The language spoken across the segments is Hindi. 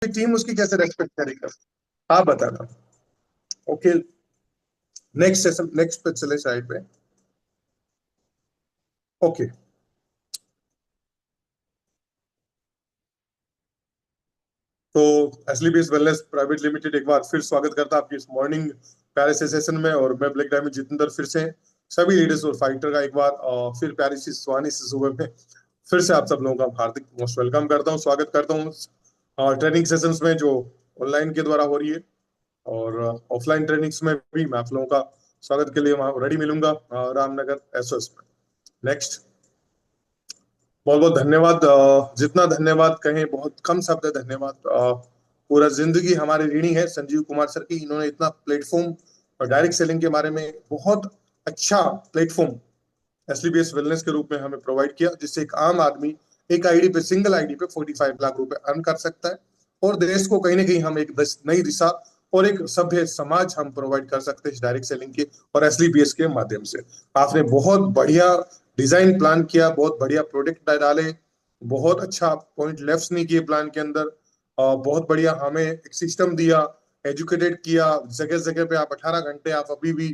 टीम उसकी कैसे रेस्पेक्ट करेगा? आप बताना। ओके, नेक्स्ट सेशन, नेक्स्ट पे चले साइड पे। ओके, तो एसली बेस वेलनेस प्राइवेट लिमिटेड एक बार फिर स्वागत करता है आपकी इस मॉर्निंग प्यारे से सेशन में। और मैं ब्लैक डायमंड जितेंद्र फिर से सभी लीडर्स और फाइटर का एक बार फिर प्यारी सी सुहानी सी सुबह में फिर से आप सब लोगों का हार्दिक मोस्ट वेलकम करता हूँ, स्वागत करता हूँ ट्रेनिंग सेशंस में जो ऑनलाइन के द्वारा हो रही है। और ऑफलाइन ट्रेनिंग्स में भी मैं आप लोगों का स्वागत के लिए वहाँ रेडी मिलूंगा रामनगर एसओएस में। नेक्स्ट, बहुत बहुत धन्यवाद। जितना धन्यवाद कहें बहुत कम शब्द है। धन्यवाद पूरा जिंदगी हमारी ऋणी है संजीव कुमार सर की। इन्होंने इतना प्लेटफॉर्म और डायरेक्ट सेलिंग के बारे में बहुत अच्छा प्लेटफॉर्म एसलीबीएस वेलनेस के रूप में हमें प्रोवाइड किया, जिससे एक आम आदमी एक आईडी पे, सिंगल आईडी पे 45 लाख रुपए अर्न कर सकता है। और देश को कहीं ना कहीं हम एक नई दिशा और एक सभ्य समाज हम प्रोवाइड कर सकते हैं इस डायरेक्ट सेलिंग के और एसलीबीएस के माध्यम से। आपने बहुत बढ़िया डिजाइन प्लान किया, बहुत बढ़िया प्रोडक्ट डाले, बहुत अच्छा पॉइंट लेफ्ट नहीं किए प्लान के अंदर, बहुत बढ़िया हमें एक सिस्टम दिया, एजुकेटेड किया। जगह जगह पे आप 18 घंटे आप अभी भी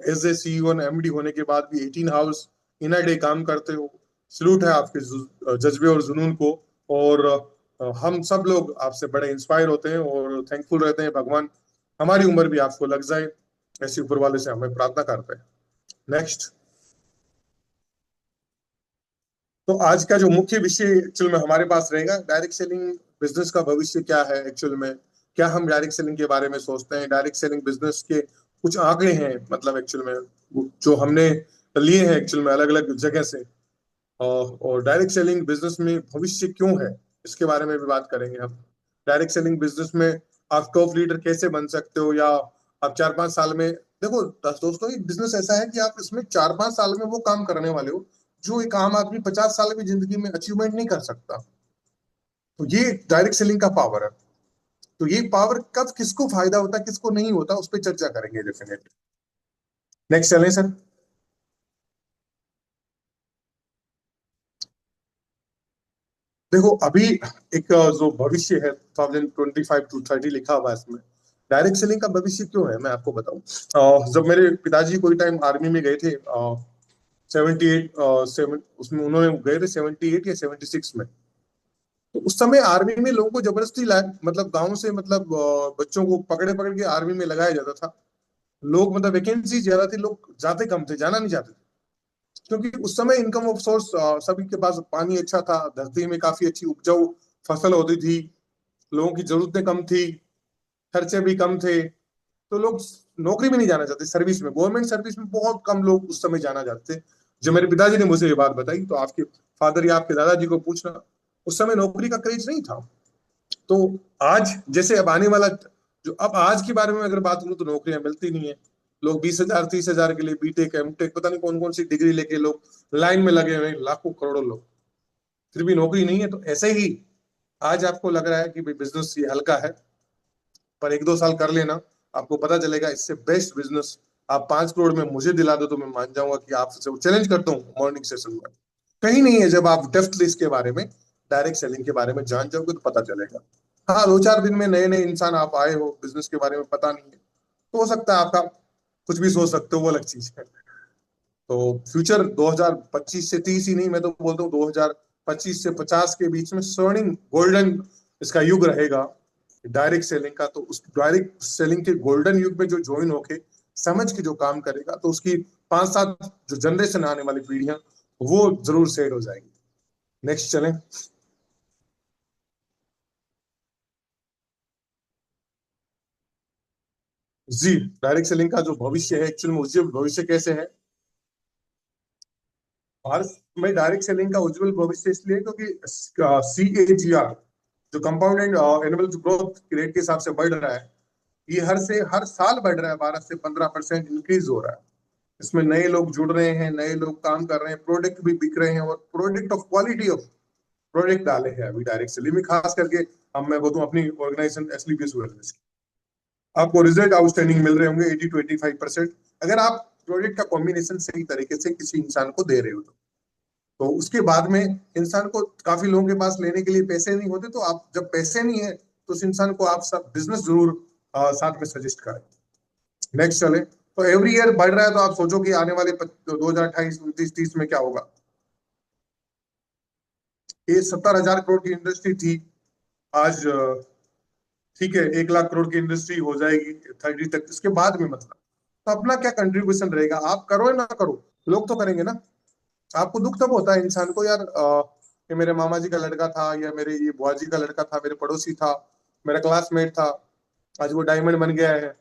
एज ए सीईओ और एमडी होने के बाद भी 18 आवर्स इन अ डे काम करते हो। सलूट है आपके जज्बे और जुनून को। और हम सब लोग आपसे बड़े इंस्पायर होते हैं और थैंकफुल रहते हैं। भगवान हमारी उम्र भी आपको लग जाए, ऐसी ऊपर वाले से हमें प्रार्थना करते हैं। नेक्स्ट, तो आज का जो मुख्य विषय एक्चुअल में हमारे पास रहेगा, डायरेक्ट सेलिंग बिजनेस का भविष्य क्या है एक्चुअल में। क्या हम डायरेक्ट सेलिंग के बारे में सोचते हैं? डायरेक्ट सेलिंग बिजनेस के कुछ आंकड़े हैं, मतलब एक्चुअल में जो हमने लिए हैं एक्चुअल में अलग अलग जगह से। और डायरेक्ट सेलिंग बिजनेस में भविष्य क्यों है, इसके बारे में भी बात करेंगे हम। डायरेक्ट सेलिंग बिजनेस में आप टॉप लीडर कैसे बन सकते हो, या आप 4-5 साल में, देखो दोस्तों, एक बिजनेस ऐसा है कि आप इसमें 4-5 साल में वो काम करने वाले हो जो एक आम आदमी 50 साल की जिंदगी में अचीवमेंट नहीं कर सकता। तो ये डायरेक्ट सेलिंग का पावर है। तो ये पावर कब किसको फायदा होता है, किसको नहीं होता, उस पर चर्चा करेंगे डेफिनेटली। नेक्स्ट चलें सर। देखो अभी एक जो भविष्य है 2025 to 30 लिखा हुआ है इसमें। डायरेक्ट सेलिंग का भविष्य क्यों है मैं आपको बताऊं। जब मेरे पिताजी कोई टाइम आर्मी में गए थे, 78 सेवन उसमें उन्होंने गए थे 78 या 76 में। तो उस समय आर्मी में लोगों को जबरदस्ती मतलब गांव से, मतलब बच्चों को पकड़े पकड़ के आर्मी में लगाया जाता था। लोग, मतलब वैकेंसी ज्यादा थी, लोग जाते कम थे, जाना नहीं चाहते थे। क्योंकि उस समय इनकम ऑफ सोर्स सभी के पास पानी अच्छा था, धरती में काफी अच्छी उपजाऊ फसल होती थी, लोगों की जरूरतें कम थी, खर्चे भी कम थे। तो लोग नौकरी में नहीं जाना चाहते, सर्विस में, गवर्नमेंट सर्विस में बहुत कम लोग उस समय जाना चाहते थे। जब मेरे पिताजी ने मुझे ये बात बताई तो आपके फादर या आपके दादाजी को पूछना, उस समय नौकरी का क्रेज नहीं था। तो आज जैसे अब आने वाला, जो अब आज के बारे में अगर बात करूं तो नौकरियां मिलती नहीं है। लोग 20,000 30,000 के लिए बीटेक एमटेक पता नहीं कौन कौन सी डिग्री लेके लोग लाइन में लगे हुए हैं, लाखों करोड़ों लोग, फिर भी नौकरी नहीं है। तो ऐसे ही आज आपको लग रहा है कि भाई बिजनेस ये हल्का है, पर 1-2 साल कर लेना, आपको पता चलेगा इससे बेस्ट बिजनेस आप 5 करोड़ में मुझे दिला दो तो मैं मान जाऊंगा कि आपसे चैलेंज करता हूँ मॉर्निंग सेशन में। कहीं नहीं है, जब आप डेप्थ इसके बारे में, डायरेक्ट सेलिंग के बारे में जान जाओगे तो पता चलेगा। हाँ, 2-4 दिन में नए नए इंसान आप आए हो, बिजनेस के बारे में पता नहीं है, तो हो सकता है आपका कुछ भी सोच सकते हो, वो अलग चीज है। तो फ्यूचर 2025 से 30 ही नहीं, मैं तो बोलता हूँ 2025 से 50 के बीच में स्वर्णिम गोल्डन इसका युग रहेगा डायरेक्ट सेलिंग का। तो उस डायरेक्ट सेलिंग के गोल्डन युग में जो ज्वाइन होके समझ के जो काम करेगा, तो उसकी 5-7 जो जनरेशन आने वाली पीढ़ियां, वो जरूर सेट हो जाएंगी। नेक्स्ट चलें। जी, डायरेक्ट सेलिंग का जो भविष्य है एक्चुअल में, उज्जवल भविष्य कैसे है भारत में डायरेक्ट सेलिंग का उज्जवल भविष्य इसलिए क्योंकि CAGR जो compound and annual growth rate के हिसाब से बढ़ रहा है, ये हर साल बढ़ रहा है, 12 से 15% इंक्रीज हो रहा है। इसमें नए लोग जुड़ रहे हैं, नए लोग काम कर रहे हैं, प्रोडक्ट भी बिक रहे हैं, और product of quality of product डाले हैं अभी डायरेक्ट सेलिंग में, खास करके हम, मैं बोलूँ अपनी ऑर्गेनाइजेशन एसलीपीएस वेलनेस, आपको रिजल्ट आउटस्टैंडिंग मिल रहे होंगे 80 to 85%, अगर आप प्रोडक्ट का कॉम्बिनेशन सही तरीके से किसी इंसान को दे रहे हो तो। तो उसके बाद में इंसान को, काफी लोगों के पास लेने के लिए पैसे नहीं होते, तो आप जब पैसे नहीं है तो उस इंसान को आप सब बिजनेस जरूर साथ में सजेस्ट करें। नेक्स्ट चले, तो एवरी ईयर बढ़ रहा है, तो आप सोचो कि आने वाले 2028, 29, 30 में क्या होगा। ये 70,000 करोड़ की इंडस्ट्री थी, आज ठीक है 1 लाख करोड़ की इंडस्ट्री हो जाएगी 30 तक, इसके बाद में मतलब तो अपना क्या कंट्रीब्यूशन रहेगा, आप करो या ना करो, लोग तो करेंगे ना। आपको दुख तब होता है इंसान को, यार ये मेरे मामा जी का लड़का था, या मेरे ये बुआ जी का लड़का था, मेरे पड़ोसी था, मेरा क्लासमेट था, आज वो डायमंड बन गया है,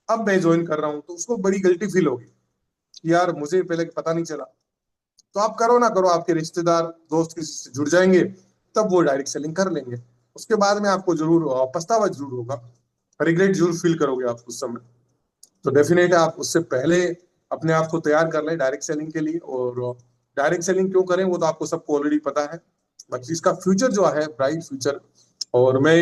अब मैं ज्वाइन कर रहा हूँ, तो उसको बड़ी गिल्टी फील होगी कि यार मुझे पहले पता नहीं चला। तो आप करो ना करो, आपके रिश्तेदार दोस्त किसी से जुड़ जाएंगे, तब वो डायरेक्ट सेलिंग कर लेंगे। उसके बाद में आपको जरूर पछतावा जरूर होगा, रिग्रेट जरूर फील करोगे आप उस समय। तो डेफिनेट है आप उससे पहले अपने आप को तैयार कर लें डायरेक्ट सेलिंग के लिए। और डायरेक्ट सेलिंग क्यों करें वो तो आपको सबको ऑलरेडी पता है, बाकी इसका फ्यूचर जो है ब्राइट फ्यूचर। और मैं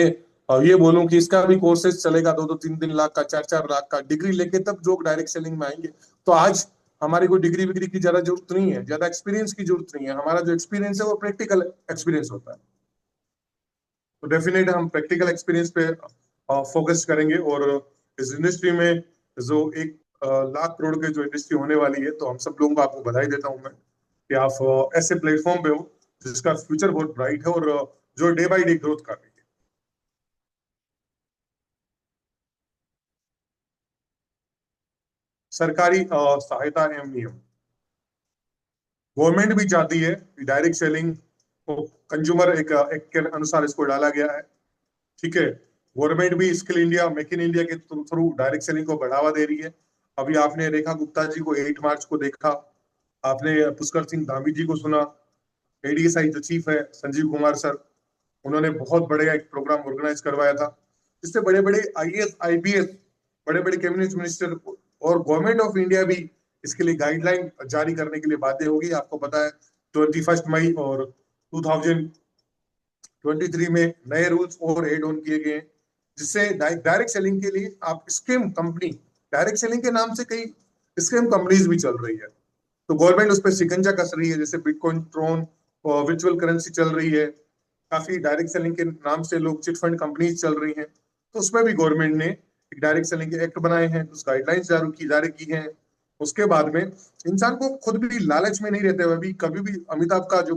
ये बोलूं कि इसका भी कोर्सेज चलेगा, 2-2, 3-3 लाख का, 4-4 लाख का, डिग्री लेके तब लोग डायरेक्ट सेलिंग में आएंगे। तो आज हमारी कोई डिग्री विग्री की ज्यादा जरूरत नहीं है, ज्यादा एक्सपीरियंस की जरूरत नहीं है, हमारा जो एक्सपीरियंस है वो प्रैक्टिकल एक्सपीरियंस होता है। तो डेफिनेट हम प्रैक्टिकल एक्सपीरियंस पे फोकस करेंगे। और इस इंडस्ट्री में जो 1 लाख करोड़ की जो इंडस्ट्री होने वाली है, तो हम सब लोगों को आपको बधाई देता हूँ मैं कि आप ऐसे प्लेटफॉर्म पे हो जिसका फ्यूचर बहुत ब्राइट है, और जो डे बाई डे ग्रोथ कर रही है। सरकारी सहायता एवं नियम, गवर्नमेंट भी चाहती है कि डायरेक्ट सेलिंग को कंज्यूमर एक के अनुसार इसको डाला गया है। ठीक है, गवर्नमेंट भी skill India, make in India के थ्रू डायरेक्ट सेलिंग को बढ़ावा दे रही है। अभी आपने रेखा गुप्ता जी को 8 मार्च को देखा, आपने पुष्कर सिंह धामी जी को सुना, एडीएसआई जो चीफ है संजीव कुमार सर, उन्होंने बहुत बड़े एक प्रोग्राम ऑर्गेनाइज करवाया था, जिससे बड़े बड़े आईएएस आईपीएस, बड़े बड़े कैबिनेट मिनिस्टर और गवर्नमेंट ऑफ इंडिया भी इसके लिए गाइडलाइन जारी करने के लिए बाध्य होगी। आपको पता है 21 मई और 2023 में नए रूल्स और एड ऑन किए गए हैं, जिससे डायरेक्ट सेलिंग के लिए आप स्किम कंपनी, डायरेक्ट सेलिंग के नाम से कई स्किम कंपनीज भी चल रही है, तो गवर्नमेंट उस पर शिकंजा कस रही है, जैसे बिटकॉइन, ट्रोन और वर्चुअल करेंसी चल रही है, काफी डायरेक्ट सेलिंग के नाम से लोग चिट फंड कंपनीज चल रही हैं। तो उसमें भी गवर्नमेंट ने एक डायरेक्ट सेलिंग के एक्ट बनाए हैं, कुछ गाइडलाइंस जारी की हैं। उसके बाद में इंसान को खुद भी लालच में नहीं रहते हुए भी, कभी भी अमिताभ का जो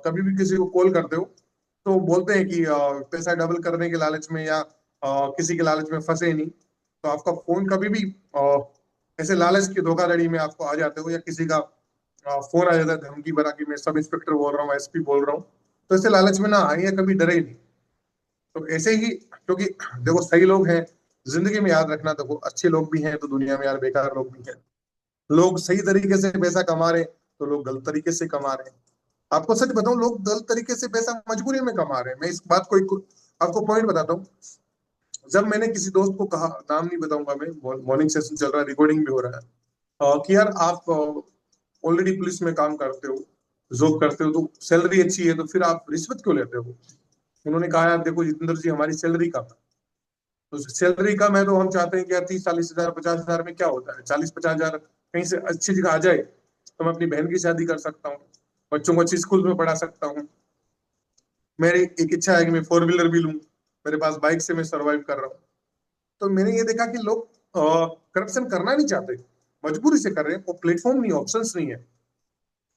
कभी भी किसी को कॉल करते हो तो बोलते हैं कि पैसा डबल करने के लालच में, या किसी के लालच में फंसे नहीं। तो आपका फोन कभी भी ऐसे लालच की धोखाधड़ी में आपको आ जाते हो, या किसी का फोन आ जाता है धमकी भरा कि मैं सब इंस्पेक्टर बोल रहा हूँ, एसपी बोल रहा हूँ, तो ऐसे लालच में ना आए या कभी डरे नहीं। तो ऐसे ही, क्योंकि देखो सही लोग हैं, जिंदगी में याद रखना, देखो अच्छे लोग भी हैं तो दुनिया में यार बेकार लोग भी हैं। लोग सही तरीके से पैसा कमा रहे हैं तो लोग गलत तरीके से कमा रहे हैं। आपको सच बताऊं, लोग गलत तरीके से पैसा मजबूरी में कमा रहे हैं। मैं इस बात को आपको पॉइंट बताता हूँ। जब मैंने किसी दोस्त को कहा, नाम नहीं बताऊंगा मैं, मॉर्निंग सेशन चल रहा है, रिकॉर्डिंग भी हो रहा है, कि यार आप ऑलरेडी पुलिस में काम करते हो, जॉब करते हो, तो सैलरी अच्छी है, तो फिर आप रिश्वत क्यों लेते हो। उन्होंने कहा यार देखो जितेंद्र जी, हमारी सैलरी कम है। तो सैलरी कम है तो हम चाहते हैं कि यार 30-40 हजार 50 हजार में क्या होता है, 40-50 हजार कहीं से अच्छी जगह आ जाए तो मैं अपनी बहन की शादी कर सकता हूँ, बच्चों को अच्छी स्कूल में पढ़ा सकता हूँ। मेरी एक इच्छा है कि मैं 4 व्हीलर भी लूँ, मेरे पास बाइक से मैं सर्वाइव कर रहा हूँ। तो मैंने ये देखा कि लोग करप्शन करना नहीं चाहते, मजबूरी से कर रहे हैं, वो प्लेटफॉर्म नहीं, ऑप्शंस नहीं है।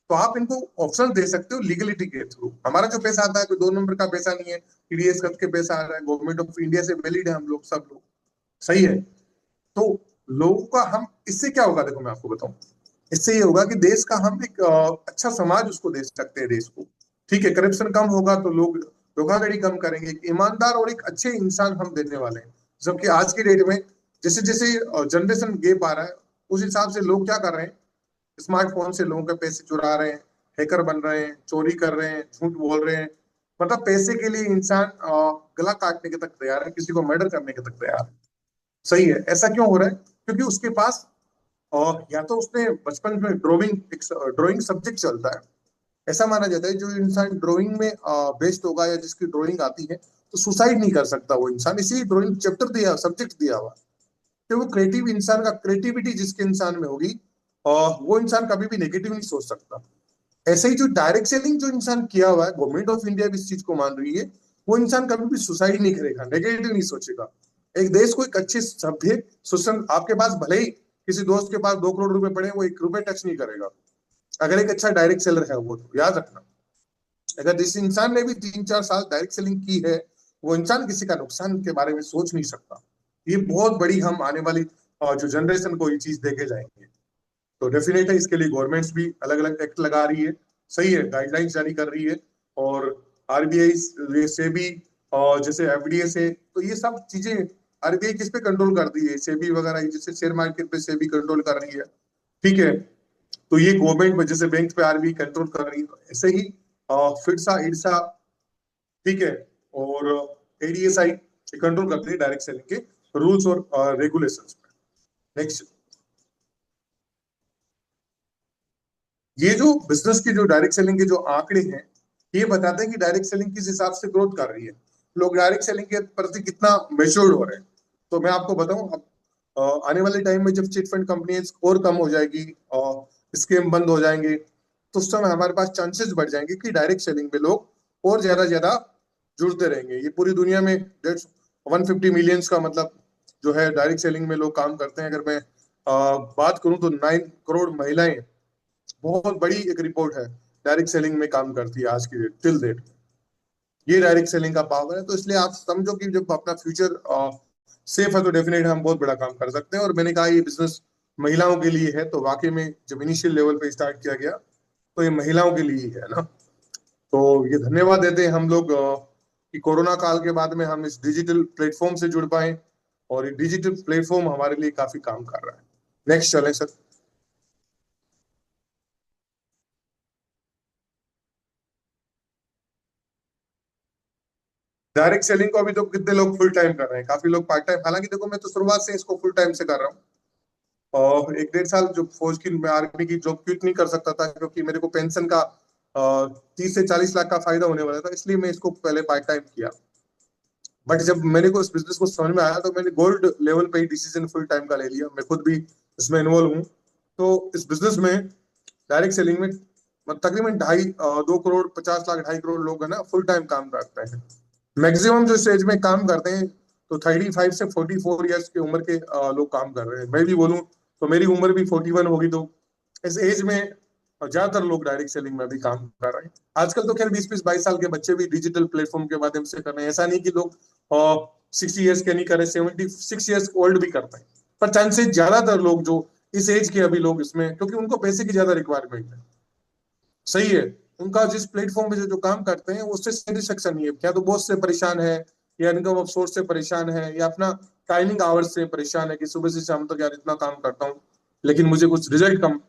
तो आप इनको ऑप्शन दे सकते हो लीगलिटी के थ्रू। हमारा जो पैसा आता है कोई 2 नंबर का पैसा नहीं है, टीडीएस करके पैसा आ रहा है, गवर्नमेंट ऑफ इंडिया से वैलिड है, हम लोग सब लोग सही है। तो लोगों का हम, इससे क्या होगा देखो मैं आपको बताऊं, इससे ये होगा कि देश का हम एक अच्छा समाज उसको दे सकते हैं देश को। ठीक है, करप्शन कम होगा तो लोग धोखाधड़ी कम करेंगे, एक ईमानदार और एक अच्छे इंसान हम देने वाले हैं। जबकि आज की डेट में जैसे जैसे जनरेशन गैप आ रहा है, उस हिसाब से लोग क्या कर रहे हैं, स्मार्टफोन से लोगों के पैसे चुरा रहे हैं, हैकर बन रहे हैं, चोरी कर रहे हैं, झूठ बोल रहे हैं। मतलब पैसे के लिए इंसान गला काटने के तक तैयार है, किसी को मर्डर करने के तक तैयार है। सही है, ऐसा क्यों हो रहा है, क्योंकि उसके पास या तो उसने बचपन में ड्राइंग सब्जेक्ट चलता है। ऐसा माना जाता है जो इंसान ड्राइंग में बेस्ड होगा या जिसकी ड्राइंग आती है, तो सुसाइड नहीं कर सकता वो इंसान, इसी ड्राइंग चैप्टर दिया, सब्जेक्ट दिया हुआ। तो वो क्रिएटिव इंसान का, क्रिएटिविटी जिसके इंसान में होगी, वो इंसान कभी भी नेगेटिव नहीं सोच सकता। ऐसे ही जो डायरेक्ट सेलिंग जो इंसान किया हुआ है, गवर्नमेंट ऑफ इंडिया भी इस चीज को मान रही है, वो इंसान कभी भी सुसाइड नहीं करेगा, नेगेटिव नहीं सोचेगा। एक देश को एक अच्छे सभ्य सुसन, आपके पास भले ही किसी दोस्त के पास 2 करोड़ रुपए पड़े, वो 1 रुपए टच नहीं करेगा अगर एक अच्छा डायरेक्ट सेलर है वो, तो याद रखना। अगर जिस इंसान ने भी 3-4 साल डायरेक्ट सेलिंग की है, वो इंसान किसी का नुकसान के बारे में सोच नहीं सकता। ये बहुत बड़ी हम आने वाली जो जनरेशन को ये चीज देके जाएंगे। तो डेफिनेट है, इसके लिए गवर्नमेंट्स भी अलग अलग एक्ट लगा रही है, सही है, गाइडलाइंस जारी कर रही है। और आरबीआई से भी, और जैसे एफडीए से, तो ये सब चीजें आरबीआई किस पे कंट्रोल करती है, सेबी वगैरह, जैसे शेयर मार्केट पे सेबी कंट्रोल कर रही है, ठीक है। तो ये गवर्नमेंट में जैसे बैंक पे आरबीआई कंट्रोल कर रही है, तो ऐसे ही फिरसा इरसा, ठीक है, और एडीएसआई कंट्रोल करती है डायरेक्ट सेलिंग के रूल्स और रेगुलेशंस पे। नेक्स्ट, ये जो बिजनेस की जो डायरेक्ट सेलिंग के जो आंकड़े हैं, ये बताते हैं कि डायरेक्ट सेलिंग किस हिसाब से ग्रोथ कर रही है, लोग डायरेक्ट सेलिंग के प्रति कितना मेच्योर्ड हो रहे हैं। तो मैं आपको बताऊं, अब आने वाले टाइम में जब चिट फंड कंपनी और कम हो जाएगी और स्कीम बंद हो जाएंगे, तो उस समय हमारे पास चांसेस बढ़ जाएंगे कि डायरेक्ट सेलिंग में लोग और ज्यादा ज्यादा जुड़ते रहेंगे। ये पूरी दुनिया में 150 मिलियंस का मतलब जो है डायरेक्ट सेलिंग में लोग काम करते हैं। अगर मैं बात करूं तो 9 करोड़ महिलाएं, बहुत बड़ी एक रिपोर्ट है, डायरेक्ट सेलिंग में काम करती है आज की डेट, टिल डेट। ये डायरेक्ट सेलिंग का पावर है। तो इसलिए आप समझो कि जब अपना फ्यूचर सेफ है, तो डेफिनेट हम बहुत बड़ा काम कर सकते हैं। और मैंने कहा ये बिजनेस महिलाओं के लिए है, तो वाकई में जब इनिशियल लेवल पे स्टार्ट किया गया, तो ये महिलाओं के लिए ही है ना। तो ये धन्यवाद देते हैं हम लोग कि कोरोना काल के बाद में हम इस डिजिटल प्लेटफॉर्म से जुड़ पाए, और ये डिजिटल प्लेटफॉर्म हमारे लिए काफी काम कर रहा है। नेक्स्ट चलें सर। डायरेक्ट सेलिंग को अभी तो कितने लोग फुल टाइम कर रहे हैं, काफी लोग पार्ट टाइम, हालांकि देखो मैं तो शुरुआत से इसको फुल टाइम से कर रहा हूँ। और 1-1.5 साल जो फौज की, मैं आर्मी की जॉब क्विट नहीं कर सकता था, क्योंकि मेरे को पेंशन का 30 से 40 लाख का फायदा होने वाला था, इसलिए मैं इसको पहले पार्ट टाइम किया। बट जब मेरे को इस बिजनेस को समझ में आया, तो मैंने गोल्ड लेवल पे ही डिसीजन फुल टाइम का ले लिया। मैं खुद भी इसमें इन्वॉल्व हूँ। तो इस बिजनेस में, डायरेक्ट सेलिंग में, तकरीबन 2.50 करोड़ 2.5 लाख लोग है ना, फुल टाइम काम करते हैं। मैक्सिमम जो स्टेज में काम करते हैं, तो 35 से 44 ईयर्स की उम्र के लोग काम कर रहे हैं। मैं भी बोलूँ तो मेरी उम्र भी 41 होगी, तो इस एज में ज्यादातर लोग डायरेक्ट सेलिंग में भी काम कर रहे हैं। आजकल तो खैर 20-22 साल के बच्चे भी डिजिटल प्लेटफॉर्म के माध्यम से कर रहे हैं, ऐसा नहीं कि लोग 60 ईयर्स के नहीं कर रहे, 76 ईयर्स ओल्ड भी करते हैं। पर चांसेस ज्यादातर लोग जो इस एज के अभी लोग इसमें, क्योंकि उनको पैसे की ज्यादा रिक्वायरमेंट है, सही है, उनका जिस प्लेटफॉर्म पे जो काम करते हैं उससे सेटिस्फेक्शन नहीं है, क्या तो बॉस से परेशान है, या इनकम ऑफ सोर्स से परेशान है, या अपना टाइमिंग आवर्स से परेशान है कि सुबह से शाम तक यार इतना काम करता हूँ, लेकिन मुझे कुछ रिजल्ट कम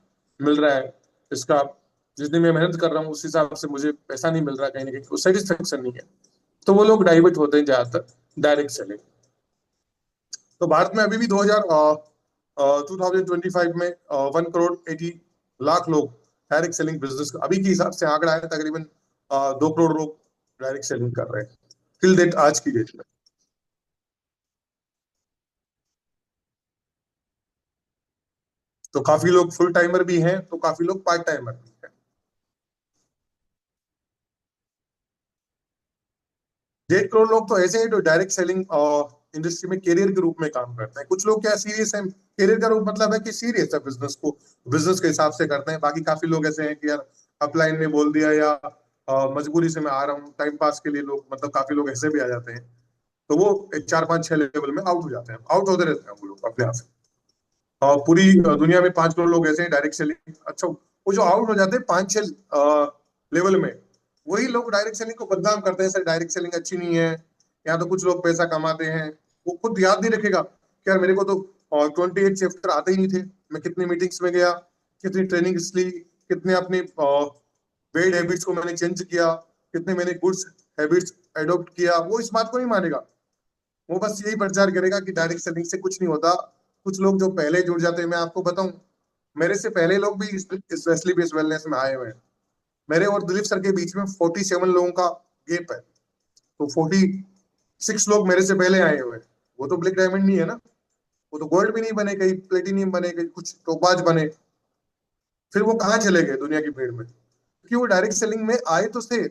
मिल रहा है इसका, जितनी मैं मेहनत कर रहा हूँ उस हिसाब से मुझे पैसा नहीं मिल रहा, कहीं ना कहीं सेटिस्फेक्शन नहीं है। तो वो लोग डाइवर्ट होते हैं ज्यादातर डायरेक्ट सेलिंग। तो भारत में अभी भी 2025 में 1 करोड़ 80 लाख लोग डायरेक्ट सेलिंग बिजनेस, अभी के हिसाब से आंकड़ा है, तकरीबन 2 करोड़ लोग डायरेक्ट सेलिंग कर रहे हैं टिल डेट, आज की डेट में। तो काफी लोग फुल टाइमर भी हैं, तो काफी लोग पार्ट टाइमर भी हैं। 1.5 करोड़ लोग तो ऐसे हैं जो डायरेक्ट सेलिंग इंडस्ट्री में करियर के रूप में काम करते हैं। कुछ लोग क्या सीरियस हैं, करियर का रूप मतलब है कि सीरियस है, बिजनेस को बिजनेस के हिसाब से करते हैं। बाकी काफी लोग ऐसे हैं कि यार अपलाइन ने बोल दिया, या मजबूरी से मैं आ रहा हूँ टाइम पास के लिए, लोग मतलब काफी लोग ऐसे भी आ जाते हैं। तो वो 4-5-6 लेवल में आउट हो जाते हैं, आउट होते रहते हैं वो लोग अपने आप से। और पूरी दुनिया में 5 करोड़ लोग ऐसे हैं डायरेक्ट सेलिंग, अच्छा, वो जो आउट हो जाते हैं 5-6 लेवल में, वही लोग डायरेक्ट सेलिंग को बदनाम करते हैं, सर डायरेक्ट सेलिंग अच्छी नहीं है, या तो कुछ लोग पैसा कमाते हैं। वो खुद याद नहीं रखेगा कि यार मेरे को तो 28 चैप्टर आते ही नहीं थे, मैं कितनी मीटिंग्स में गया, कितनी ट्रेनिंग ली, कितने अपने बैड हैबिट्स को मैंने चेंज किया, कितने मैंने गुड्स हैबिट्स एडॉप्ट किया, वो इस बात को नहीं मानेगा। वो बस यही प्रचार करेगा कि डायरेक्ट सेलिंग से कुछ नहीं होता। कुछ लोग जो पहले जुड़ जाते हैं, मैं आपको बताऊं, मेरे से पहले लोग भी इस वेस्टली बेस्ड वेलनेस में आए हुए हैं। मेरे और दिलीप सर के बीच में 47 लोगों का गेप है। तो 46 लोग मेरे से पहले आए हुए हैं। वो तो ब्लैक डायमंड नहीं है ना, वो तो गोल्ड भी नहीं बने, कहीं प्लेटिनियम बने, कहीं कुछ टोपाज बने। फिर वो कहाँ चले गए दुनिया की भीड़ में, क्योंकि वो डायरेक्ट सेलिंग में आए तो थे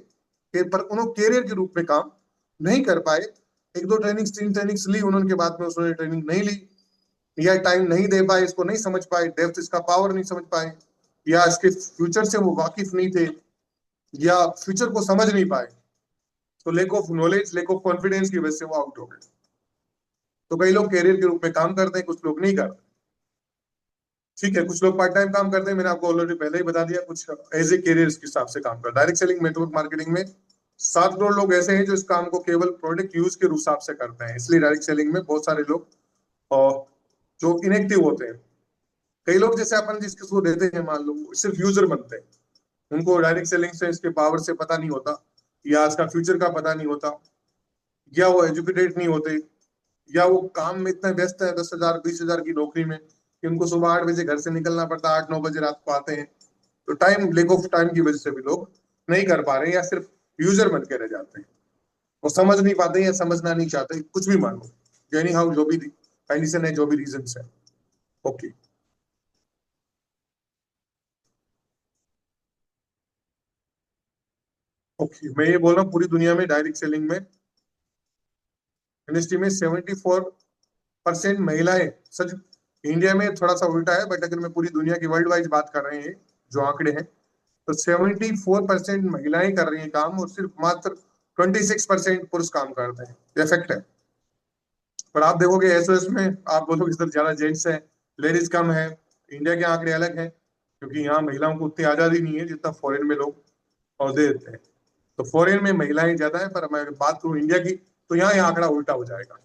पर उन्होंने कैरियर के रूप में काम नहीं कर पाए। एक दो ट्रेनिंग्स, तीन ट्रेनिंग्स ली उन्होंने, के बाद में उसने ट्रेनिंग नहीं ली, या टाइम नहीं दे पाए, इसको नहीं समझ पाए, डेप्थ इसका पावर नहीं समझ पाए, या इसके फ्यूचर से वो वाकिफ नहीं थे, या फ्यूचर को समझ नहीं पाए। तो lake of knowledge, lake of confidence की वजह से वो आउट हो गए। तो कई लोग कैरियर के रूप में काम करते हैं, कुछ लोग नहीं करते। ठीक है, कुछ लोग पार्ट टाइम काम करते हैं, मैंने आपको ऑलरेडी पहले ही बता दिया। कुछ एज ए कैरियर के हिसाब से काम करते हैं। डायरेक्ट सेलिंग, नेटवर्क मार्केटिंग में 7 करोड़ लोग ऐसे हैं जो इस काम को केवल प्रोडक्ट यूज के हिसाब से करते हैं। इसलिए डायरेक्ट सेलिंग में बहुत सारे लोग जो इनएक्टिव होते हैं। कई लोग जैसे अपन जिसको देते हैं, मान लो सिर्फ यूजर बनते हैं, उनको डायरेक्ट सेलिंग से इसके पावर से पता नहीं होता, या इसका फ्यूचर का पता नहीं होता, या वो एजुकेटेड नहीं होते, या वो काम में इतना व्यस्त है 10,000 20,000 की नौकरी में कि उनको सुबह 8 बजे घर से निकलना पड़ता है, 8 9 बजे रात को आते हैं। तो टाइम, लेक ऑफ टाइम की वजह से भी लोग नहीं कर पा रहे हैं, या सिर्फ यूजर बन के रह जाते हैं। वो समझ नहीं पाते या समझना नहीं चाहते, कुछ भी मान लो, एनी हाउ जो भी कंडीशन है, जो भी रीजन है। ओके। ओके, मैं ये बोल रहा हूँ पूरी दुनिया में डायरेक्ट सेलिंग में इंडस्ट्री में 74% महिलाएं। सच, इंडिया में थोड़ा सा उल्टा है, बट अगर मैं पूरी दुनिया की वर्ल्ड वाइज बात कर रहे हैं, जो आंकड़े हैं, तो 74% महिलाएं कर रही हैं काम, और सिर्फ मात्र 26% पुरुष काम करते हैं। ये फैक्ट है। पर आप देखोगे एसओएस में, आप बोलोगे इधर ज्यादा जेंट्स है, लेडीज कम है। इंडिया के आंकड़े अलग हैं, क्योंकि यहाँ महिलाओं को उतनी आजादी नहीं है जितना फॉरेन में लोग और दे देते हैं। तो फॉरेन में महिलाएं ज्यादा है, पर मैं अगर बात करूं इंडिया की, तो यहाँ ये आंकड़ा उल्टा हो जाएगा।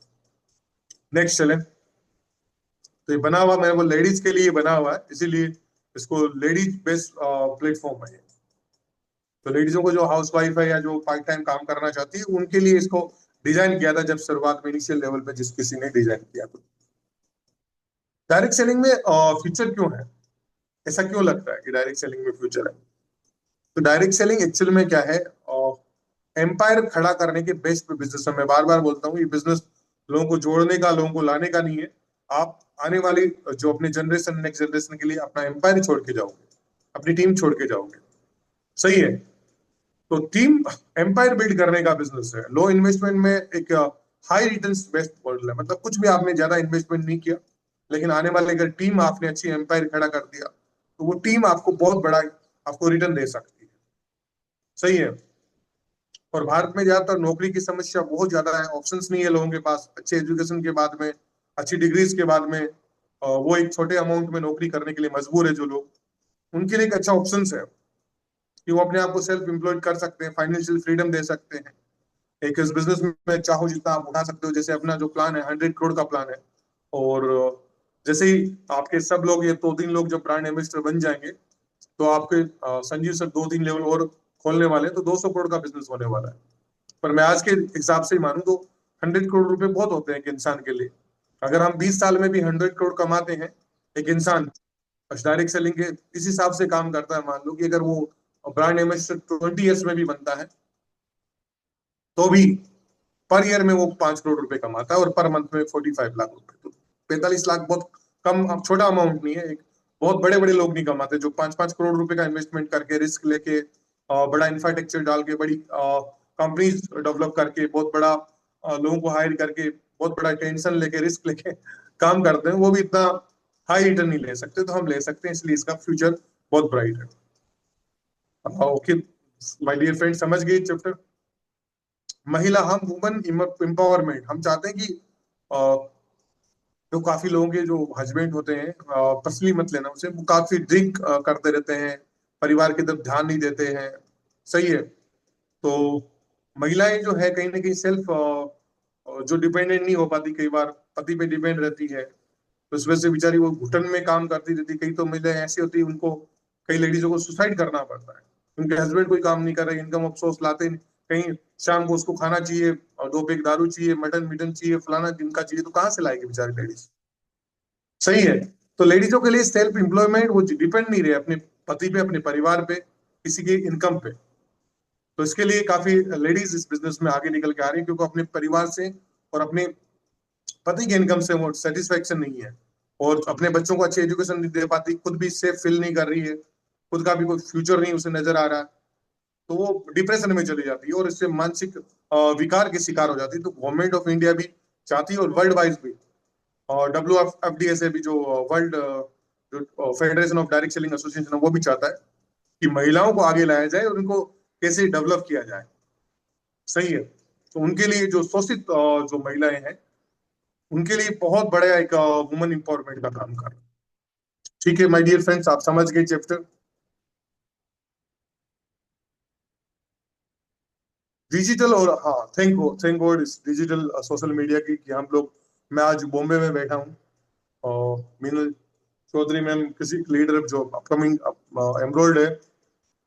नेक्स्ट चले। तो ये बना हुआ, मेरे को लेडीज के लिए बना हुआ है, इसीलिए इसको लेडीज बेस्ड प्लेटफॉर्म है। तो लेडीजों को जो हाउस वाइफ है या जो पार्ट टाइम काम करना चाहती है, उनके लिए इसको डिजाइन किया था, जब शुरुआत में इनिशियल लेवल पे जिस किसी ने डिजाइन किया। तो डायरेक्ट सेलिंग में फ्यूचर क्यों है? ऐसा क्यों लगता है कि डायरेक्ट सेलिंग में फ्यूचर है? तो डायरेक्ट सेलिंग एक्चुअल में क्या है, एम्पायर खड़ा करने के बेस्ट बिजनेस है। मैं बार बार बोलता हूँ, ये बिजनेस लोगों को जोड़ने का, लोगों को लाने का नहीं है। आप आने वाली जो अपने जनरेशन, नेक्स्ट जनरेशन के लिए अपना एम्पायर छोड़ के जाओगे, अपनी टीम छोड़ के जाओगे। सही है। तो टीम एम्पायर बिल्ड करने का बिजनेस है। लो इन्वेस्टमेंट में एक हाई रिटर्न बेस्ट मॉडल है। मतलब कुछ भी आपने ज्यादा इन्वेस्टमेंट नहीं किया, लेकिन आने वाले अगर टीम आपने अच्छी एम्पायर खड़ा कर दिया, तो वो टीम आपको बहुत बड़ा आपको रिटर्न दे सकती है। सही है। और भारत में ज्यादातर नौकरी की समस्या बहुत ज्यादा है, ऑप्शंस नहीं है लोगों के पास। अच्छे एजुकेशन के बाद में, अच्छी डिग्रीज के बाद में वो एक छोटे अमाउंट में नौकरी करने के लिए मजबूर है जो लोग, उनके लिए एक अच्छा ऑप्शन है कि वो अपने आप को सेल्फ एम्प्लॉयड कर सकते हैं, फाइनेंशियल फ्रीडम दे सकते हैं। एक इस बिजनेस में चाहो जितना आप उठा सकते हो। जैसे अपना जो प्लान है 100 करोड़ का प्लान है, और जैसे ही आपके सब लोग, ये 2 3 लोग जब ब्रांड एम्बेसडर बन जाएंगे, तो आपके संजीव सर 2 3 लेवल और खोलने वाले हैं, तो 200 करोड़ का बिजनेस होने वाला है। पर मैं आज के हिसाब से मानूं तो 100 करोड़ रुपए बहुत होते हैं एक इंसान के लिए। अगर हम 20 साल में भी 100 करोड़ कमाते हैं, एक इंसान डायरेक्ट सेलिंग के इस हिसाब से काम करता है, मान लो कि अगर वो ब्रांड एम्बेसडर 20 ईयर्स में भी बनता है, तो भी पर ईयर में वो 5 करोड़ रुपए कमाता है, और पर मंथ में 45 लाख रुपए। तो 45 लाख बहुत कम, अब छोटा अमाउंट नहीं है। एक बहुत बड़े बड़े लोग नहीं कमाते जो 5 5 करोड़ रुपए का इन्वेस्टमेंट करके, रिस्क लेके, बड़ा इंफ्रास्ट्रक्चर डाल के, बड़ी कंपनीज डेवलप करके, बहुत बड़ा लोगों को हायर करके, बहुत बड़ा टेंशन लेके, रिस्क लेके काम करते हैं, वो भी इतना हाई रिटर्न नहीं ले सकते। तो हम ले सकते हैं, इसलिए इसका फ्यूचर बहुत ब्राइट है। ओके माय डियर फ्रेंड, समझ गए चैप्टर? महिला, हम वुमन एम्पावरमेंट, हम चाहते हैं कि अ, जो काफी लोगों के जो हस्बैंड होते हैं, पर्सनली मत लेना उसे, वो काफी ड्रिंक करते रहते हैं, परिवार की तरफ ध्यान नहीं देते हैं। सही है। तो महिलाएं जो है कहीं ना कहीं सेल्फ जो डिपेंडेंट नहीं हो पाती, कई बार पति पे डिपेंड रहती है, तो उस वजह से बेचारी वो घुटन में काम करती रहती। कई तो महिलाएं ऐसी होती है, उनको, कई लेडीजों को सुसाइड करना पड़ता है। उनके हस्बैंड कोई काम नहीं कर रहे, इनकम अफसोस लाते नहीं। कहीं शाम को उसको खाना चाहिए, और 2 पैक दारू चाहिए, मटन मिटन चाहिए, फलाना जिनका चाहिए, तो कहाँ से लाएगी बेचारी लेडीज? सही है। तो लेडीजों के लिए सेल्फ एम्प्लॉयमेंट, वो डिपेंड नहीं रहे अपने पति पे, अपने परिवार पे, किसी की इनकम पे। तो इसके लिए काफी लेडीज इस बिजनेस में आगे निकल के आ रही है, क्योंकि अपने परिवार से और अपने पति की इनकम से वो सेटिस्फेक्शन नहीं है, और अपने बच्चों को अच्छी एजुकेशन नहीं दे पाती, खुद भी सेफ फील नहीं कर रही है, खुद का भी कोई फ्यूचर नहीं उसे नजर आ रहा है। तो वो डिप्रेशन में चली जाती है और इससे मानसिक विकार के शिकार हो जाती है। तो गवर्नमेंट ऑफ इंडिया भी चाहती है और वर्ल्ड वाइज भी, और WFDA से भी, जो वर्ल्ड जो federation of direct selling association है, वो भी चाहता है कि महिलाओं को आगे लाया जाए और उनको कैसे डेवलप किया जाए। सही है। तो उनके लिए जो शोषित जो महिलाएं हैं, उनके लिए बहुत बड़ा एक वुमन इंपावरमेंट का काम कर रहा है। ठीक है माय डियर फ्रेंड्स, आप समझ गए चैप्टर। डिजिटल, और हाँ, थैंक गॉड इस डिजिटल सोशल मीडिया की कि हम लोग, मैं आज बॉम्बे में बैठा हूँ, और मीनल चौधरी मैम किसी लीडर जो अपकमिंग एमरोल्ड है,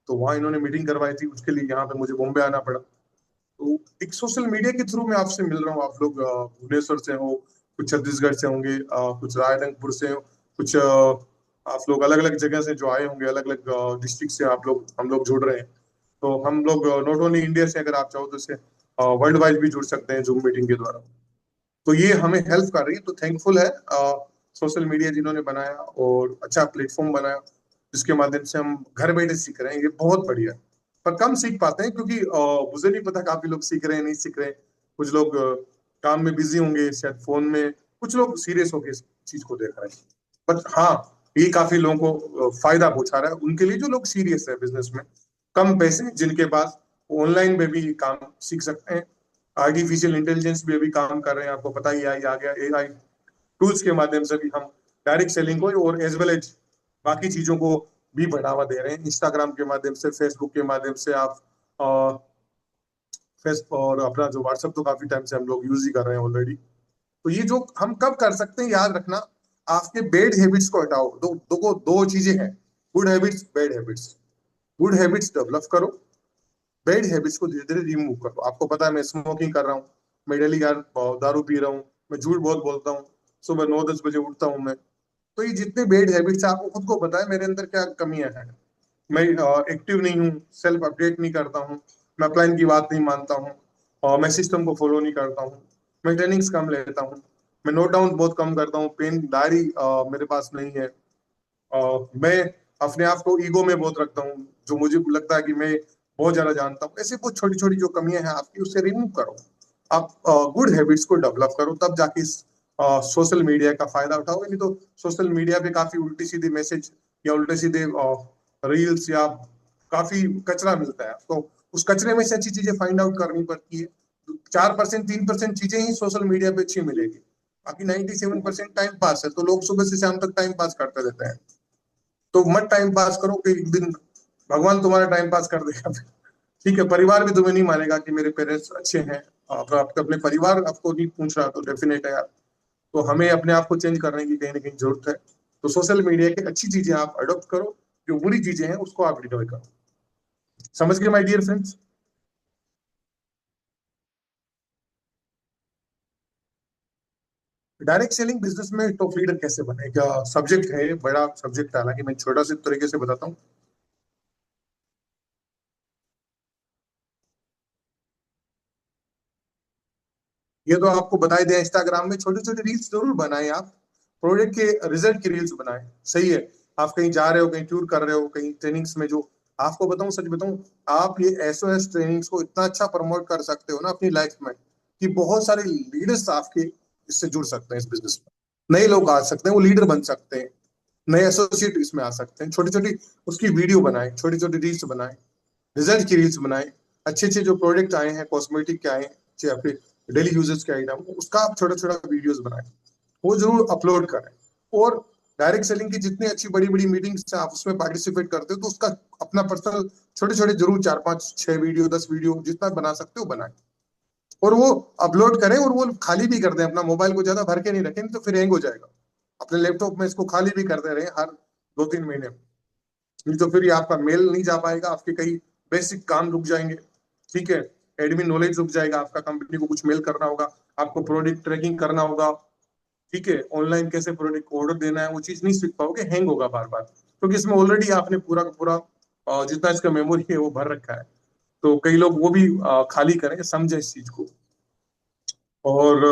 तो वहाँ इन्होंने मीटिंग करवाई थी, उसके लिए यहाँ पे मुझे बॉम्बे आना पड़ा। तो एक सोशल मीडिया के थ्रू मैं आपसे मिल रहा हूँ। आप लोग भुवनेश्वर से हो, कुछ छत्तीसगढ़ से होंगे, कुछ रायरंगपुर से हो, कुछ आप लोग अलग अलग जगह से जो आए होंगे, अलग अलग डिस्ट्रिक्ट से आप लोग, हम लोग जुड़ रहे हैं। तो हम लोग नॉट ओनली इंडिया से, अगर आप चाहो तो इसे वर्ल्ड वाइड भी जुड़ सकते हैं जूम मीटिंग के द्वारा। तो ये हमें हेल्प कर रही है, तो थैंकफुल है सोशल मीडिया जिन्होंने बनाया और अच्छा प्लेटफॉर्म बनाया, जिसके माध्यम से हम घर बैठे सीख रहे हैं, ये बहुत बढ़िया है। पर कम सीख पाते हैं क्योंकि मुझे नहीं पता काफी लोग सीख रहे हैं नहीं सीख रहे हैं। कुछ लोग काम में बिजी होंगे, शायद फोन में, कुछ लोग सीरियस होकर इस चीज को देख रहे हैं। बट हाँ, ये काफी लोगों को फायदा पहुंचा रहा है, उनके लिए जो लोग सीरियस है बिजनेस में, कम पैसे जिनके पास, ऑनलाइन में भी काम सीख सकते हैं। आर्टिफिशियल इंटेलिजेंस भी अभी काम कर रहे हैं, आपको पता ही है, आ गया एआई टूल्स के माध्यम से भी हम डायरेक्ट सेलिंग को और एज वेल एज बाकी चीजों को भी बढ़ावा दे रहे हैं। इंस्टाग्राम के माध्यम से, फेसबुक के माध्यम से आप फेस और अपना जो व्हाट्सएप, तो काफी टाइम से हम लोग यूज ही कर रहे हैं ऑलरेडी। तो ये जो हम कब कर सकते हैं, याद रखना, आपके बैड हैबिट्स को हटाओ। दो चीजें हैं, good habits, bad habits. Good habits develop करो, बैड हैबिट्स को धीरे धीरे रिमूव करो। आपको पता है मैं स्मोकिंग कर रहा हूँ, मैं डेली यार दारू पी रहा हूँ, मैं झूठ बहुत बोलता हूँ, सुबह 9-10 बजे उठता हूँ मैं। तो ये जितने बैड हैबिट्स है, आपको खुद को पता है मेरे अंदर क्या कमियां हैं। मैं एक्टिव नहीं हूँ, सेल्फ अपडेट नहीं करता हूँ, मैं प्लान की बात नहीं मानता हूँ, और मैं सिस्टम को फॉलो नहीं करता हूँ, मैं ट्रेनिंग्स कम लेता हूँ, मैं नोट डाउन बहुत कम करता हूँ, पेन डायरी मेरे पास नहीं है, मैं अपने आप को ईगो में बहुत रखता हूँ, जो मुझे लगता है कि मैं बहुत ज्यादा जानता हूँ। ऐसे कुछ छोटी छोटी जो कमियां हैं आपकी, उससे रिमूव करो। आप गुड हैबिट्स को डेवलप करो, तब जाके इस सोशल मीडिया का फायदा उठाओगे। नहीं तो सोशल मीडिया पे काफी उल्टी सीधी मैसेज या उल्टे सीधे रील्स या काफी कचरा मिलता है, तो उस कचरे में से अच्छी चीजें फाइंड आउट करनी पड़ती है। 4%, 3% चीजें ही सोशल मीडिया पे अच्छी मिलेगी, बाकी 97% टाइम पास है। तो लोग सुबह से शाम तक टाइम पास करते रहते हैं। तो मत टाइम पास करो कि एक दिन भगवान तुम्हारा टाइम पास कर देगा। ठीक है, परिवार भी तुम्हें नहीं मानेगा कि मेरे पेरेंट्स अच्छे हैं। आपके अपने परिवार आपको नहीं पूछ रहा, तो डेफिनेट है यार। तो हमें अपने आप को चेंज करने की कहीं ना कहीं जरूरत है। तो सोशल मीडिया की अच्छी चीजें आप अडॉप्ट करो, जो बुरी चीजें हैं उसको आप डिनोय करो। समझ गए my dear friends. Direct selling business में टॉप लीडर कैसे बने, क्या सब्जेक्ट है, बड़ा सब्जेक्ट है, हालांकि मैं छोटा सी तरीके से बताता हूँ। ये तो आपको बताई दिया, इंस्टाग्राम में छोटी छोटी रील्स जरूर बनाएं आप, प्रोडक्ट के रिजल्ट की रील्स बनाएं। सही है। आप कहीं जा रहे हो, कहीं टूर कर रहे हो, कहीं ट्रेनिंग्स में, जो आपको बताऊं, सच बताऊं, आप ये SOS ट्रेनिंग्स को इतना अच्छा प्रमोट कर सकते हो ना अपनी लाइफ में, कि बहुत सारे लीडर्स आपके इससे जुड़ सकते हैं, इस बिजनेस में नए लोग आ सकते हैं, वो लीडर बन सकते हैं, नए एसोसिएट इसमें आ सकते हैं। छोटी छोटी उसकी वीडियो बनाएं, छोटी छोटी रील्स बनाएं, रिजल्ट की रील्स बनाएं, अच्छे अच्छे जो प्रोडक्ट आए हैं, कॉस्मेटिक के आए हैं, चाहे फिर डेली यूजेस के आइटम, उसका आप छोटा छोटा वीडियोस बनाएं, वो जरूर अपलोड करें। और डायरेक्ट सेलिंग की जितनी अच्छी बड़ी बड़ी मीटिंग्स आप उसमें पार्टिसिपेट करते हो, तो उसका अपना पर्सनल छोटे छोटे जरूर 4-5-6 वीडियो, 10 वीडियो जितना बना सकते हो बनाए, और वो अपलोड करें, और वो खाली भी कर दें, अपना मोबाइल को ज्यादा भर के नहीं रखें, नहीं तो फिर हैंग हो जाएगा। अपने लैपटॉप में इसको खाली भी करते रहे हर 2-3 महीने, नहीं तो फिर ये आपका मेल नहीं जा पाएगा, आपके कई बेसिक काम रुक जाएंगे। ठीक है, एडमिन नॉलेज रुक जाएगा आपका, कंपनी को कुछ मेल करना होगा, आपको प्रोडक्ट ट्रैकिंग करना होगा, ठीक है, ऑनलाइन कैसे प्रोडक्ट को ऑर्डर देना है, वो चीज नहीं सीख पाओगे, हैंग होगा बार बार, क्योंकि इसमें ऑलरेडी आपने पूरा का पूरा जितना इसका मेमोरी है वो भर रखा है। तो कई लोग वो भी खाली करें, समझे इस चीज को। और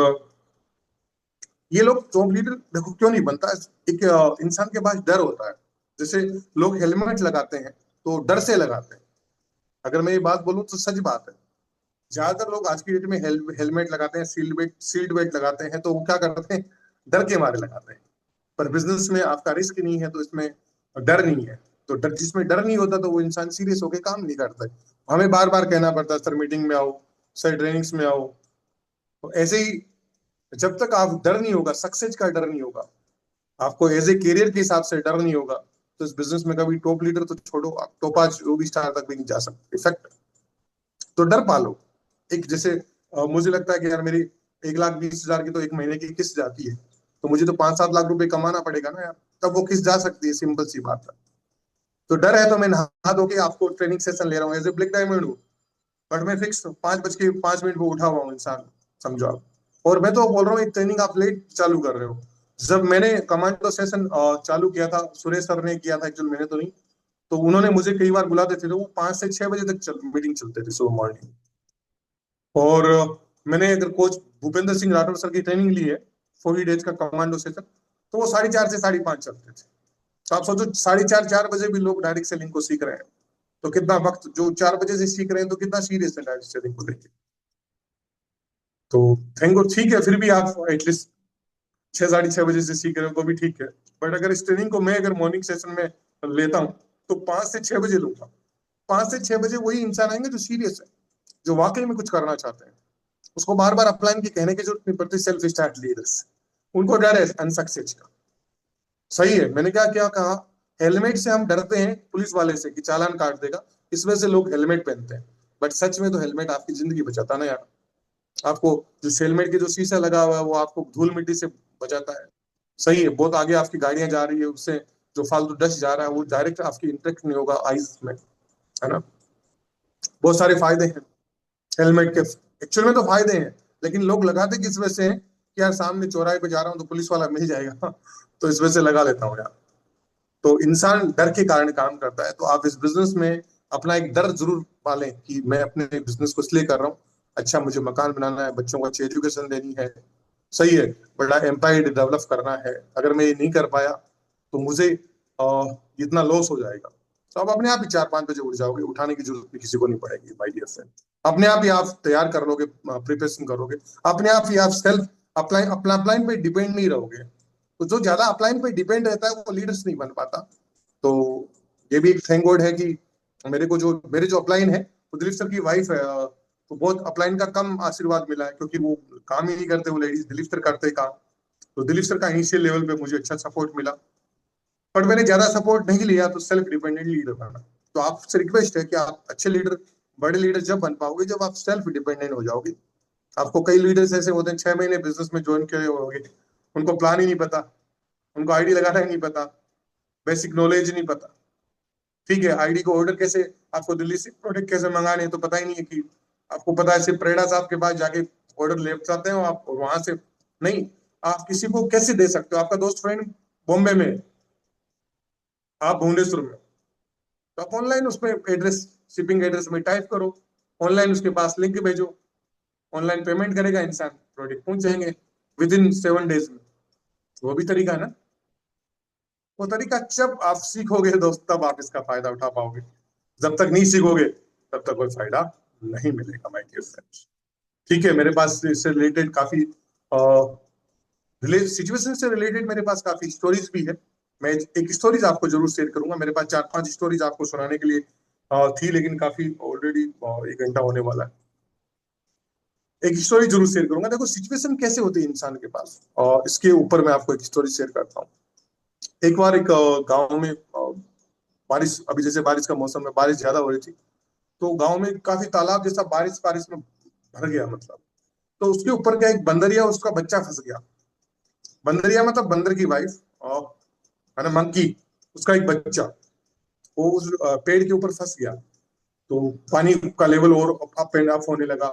ये लोग टॉप लीडर देखो क्यों नहीं बनता, एक इंसान के पास डर होता है। जैसे लोग हेलमेट लगाते हैं तो डर से लगाते हैं, अगर मैं ये बात बोलूं तो सच बात है। ज्यादातर लोग आज की डेट में हेलमेट लगाते हैं, सील्ड बेल्ट लगाते हैं, तो वो क्या करते हैं, डर के मारे लगाते हैं। पर बिजनेस में आपका रिस्क नहीं है तो इसमें डर नहीं है। तो डर, जिसमें डर नहीं होता तो वो इंसान सीरियस होकर काम नहीं करता है। हमें बार बार कहना पड़ता है, सर मीटिंग में आओ, सर ट्रेनिंग्स में आओ। तो ऐसे ही जब तक आप डर नहीं होगा, सक्सेस का डर नहीं होगा, आपको एज ए करियर के हिसाब से डर नहीं होगा, तो इस बिजनेस में कभी टॉप लीडर तो छोड़ो, आप टॉप 5 जो भी स्टार तक भी नहीं जा सकते इफेक्ट। तो डर पालो। एक जैसे मुझे लगता है कि यार मेरी 1,20,000 की तो एक महीने की किस्त जाती है, तो मुझे तो 5-7 लाख रुपए कमाना पड़ेगा ना यार, तब वो किस्त जा सकती है, सिंपल सी बात है। तो डर है तो मैं नहा धो के आपको ट्रेनिंग सेशन ले रहा हूँ, एज ए ब्लैक डायमंड हूँ, बट मैं फिक्स 5:05 पे उठा हुआ हूँ इंसान, समझो आप। और मैं तो बोल रहा हूँ एक ट्रेनिंग आप लेट चालू कर रहे हो। जब मैंने कमांडो सेशन चालू किया था, सुरेश सर ने किया था एक्चुअल, मैंने तो नहीं। तो उन्होंने मुझे कई बार बुलाते थे, तो वो 5 से 6 बजे तक मीटिंग चलते थे सुबह मॉर्निंग। और मैंने अगर कोच भूपेंद्र सिंह राठौर सर की ट्रेनिंग ली है, 40 डेज का कमांडो सेशन, तो वो 4:30 से 5:30 चलते थे। तो आप सोचो 4:30 4 बजे भी लोग डायरेक्ट सेलिंग को सीख रहे हैं, तो कितना वक्त, जो 4 बजे से सीख रहे हैं तो कितना सीरियस है डायरेक्ट सेलिंग को लेके। तो थैंक गॉड, ठीक है, फिर भी आप एटलीस्ट 6 साढ़े 6 बजे से सीख रहे हो तो भी ठीक है। बट अगर इस ट्रेनिंग को मैं अगर मॉर्निंग सेशन में लेता हूँ, तो 5 से 6 बजे लूंगा। 5 से 6 बजे वही इंसान आएंगे जो सीरियस है, जो वाकई में कुछ करना चाहते हैं। उसको बार बार अपलाइन की कहने की जरूरत नहीं पड़ती, सेल्फ स्टार्ट लीडर्स। उनको डर है अनसक्सेस का। सही है, मैंने क्या क्या कहा, हेलमेट से हम डरते हैं पुलिस वाले से कि चालान काट देगा, इस वजह से लोग हेलमेट पहनते हैं। बट सच में तो हेलमेट आपकी जिंदगी बचाता ना यार। आपको जो हेलमेट के जो शीशा लगा हुआ है वो आपको धूल मिट्टी से बचाता है। सही है, बहुत आगे आपकी गाड़ियां जा रही है, उससे जो फालतू डस्ट जा रहा है वो डायरेक्ट आपकी इंटेक्ट नहीं होगा आईज में, है ना। बहुत सारे फायदे हैं हेलमेट के, एक्चुअल में तो फायदे हैं, लेकिन लोग लगाते किस वजह से हैं कि यार सामने चौराहे पे जा रहा हूँ तो पुलिस वाला मिल जाएगा तो इस वजह से लगा लेता हूँ यार। तो इंसान डर के कारण काम करता है। तो आप इस बिजनेस में अपना एक डर जरूर पालें कि मैं अपने बिजनेस को इसलिए कर रहा हूँ, अच्छा मुझे मकान बनाना है, बच्चों को अच्छी एजुकेशन देनी है, सही है, बड़ा एम्पायर डेवलप करना है। अगर मैं ये नहीं कर पाया तो मुझे इतना लॉस हो जाएगा। तो आप अपने आप ही 4-5 बजे उठ जाओगे, उठाने की जरूरत भी किसी को नहीं पड़ेगी माय डियर फ्रेंड। अपने आप ही आप तैयार कर लोगे, प्रिपरेशन करोगे, अपने आप ही आप सेल्फ अप्लाई अपना अपलाइन पे डिपेंड नहीं रहोगे। तो जो ज्यादा अपलाइन पे डिपेंड रहता है वो लीडर्स नहीं बन पाता। तो ये भी एक थैंक गॉड है कि मेरे जो अपलाइन है, वो दिलीप सर की वाइफ है, तो बहुत अपलाइन का कम आशीर्वाद मिला है, क्योंकि वो काम ही नहीं करते, वो लेडीज, दिलीप सर करते काम। तो दिलीप सर का इनिशियल लेवल पे मुझे अच्छा सपोर्ट मिला। पर मैंने ज्यादा सपोर्ट नहीं लिया तो सेल्फ डिपेंडेंट लीडर बना। तो आपसे रिक्वेस्ट है कि आप अच्छे लीडर, बड़े लीडर जब बन पाओगे जब आप सेल्फ डिपेंडेंट हो जाओगे। आपको कई लीडर्स ऐसे होते हैं 6 महीने बिजनेस में ज्वाइन किए होंगे, उनको प्लान ही नहीं पता, उनको आईडी लगाना ही नहीं पता, बेसिक नॉलेज नहीं पता। ठीक है, आईडी को ऑर्डर कैसे, आपको दिल्ली से प्रोडक्ट कैसे मंगाने हैं तो पता ही नहीं है कि, आपको पता है सिर्फ प्रेडा साहब के पास जाके ऑर्डर ले जाते हो आप, और वहां से नहीं। आप किसी को कैसे दे सकते हो, आपका दोस्त फ्रेंड बॉम्बे में है, आप भुवनेश्वर में हो, तो आप ऑनलाइन उसमें एड्रेस, शिपिंग एड्रेस में टाइप करो, ऑनलाइन उसके पास लिंक भेजो, ऑनलाइन पेमेंट करेगा इंसान, प्रोडक्ट पहुंच जाएंगे विद इन 7 डेज में। वो भी तरीका है ना। वो तरीका जब आप सीखोगे दोस्त तब आप इसका फायदा उठा पाओगे। जब तक नहीं सीखोगे तब तक कोई फायदा नहीं मिलेगा माय डियर फ्रेंड्स। ठीक है, मेरे पास इससे रिलेटेड काफी सिचुएशन से रिलेटेड मेरे पास काफी स्टोरीज भी है। मैं एक स्टोरीज आपको जरूर शेयर करूंगा, मेरे पास 4-5 स्टोरीज आपको सुनाने के लिए थी, लेकिन काफी ऑलरेडी 1 घंटा होने वाला है। एक स्टोरी जरूर शेयर करूंगा। देखो सिचुएशन कैसे होती है इंसान के पास, और इसके ऊपर मैं आपको एक स्टोरी शेयर करता हूँ। एक बार एक गांव में बारिश, अभी जैसे बारिश का मौसम में बारिश ज्यादा हो रही थी, तो गांव में काफी तालाब जैसा बारिश बारिश में भर गया मतलब। तो उसके ऊपर क्या, एक बंदरिया, उसका बच्चा फंस गया। बंदरिया मतलब बंदर की वाइफ, और है ना मंकी, उसका एक बच्चा, वो उस पेड़ के ऊपर फंस गया। तो पानी का लेवल और अप एंड अप होने लगा।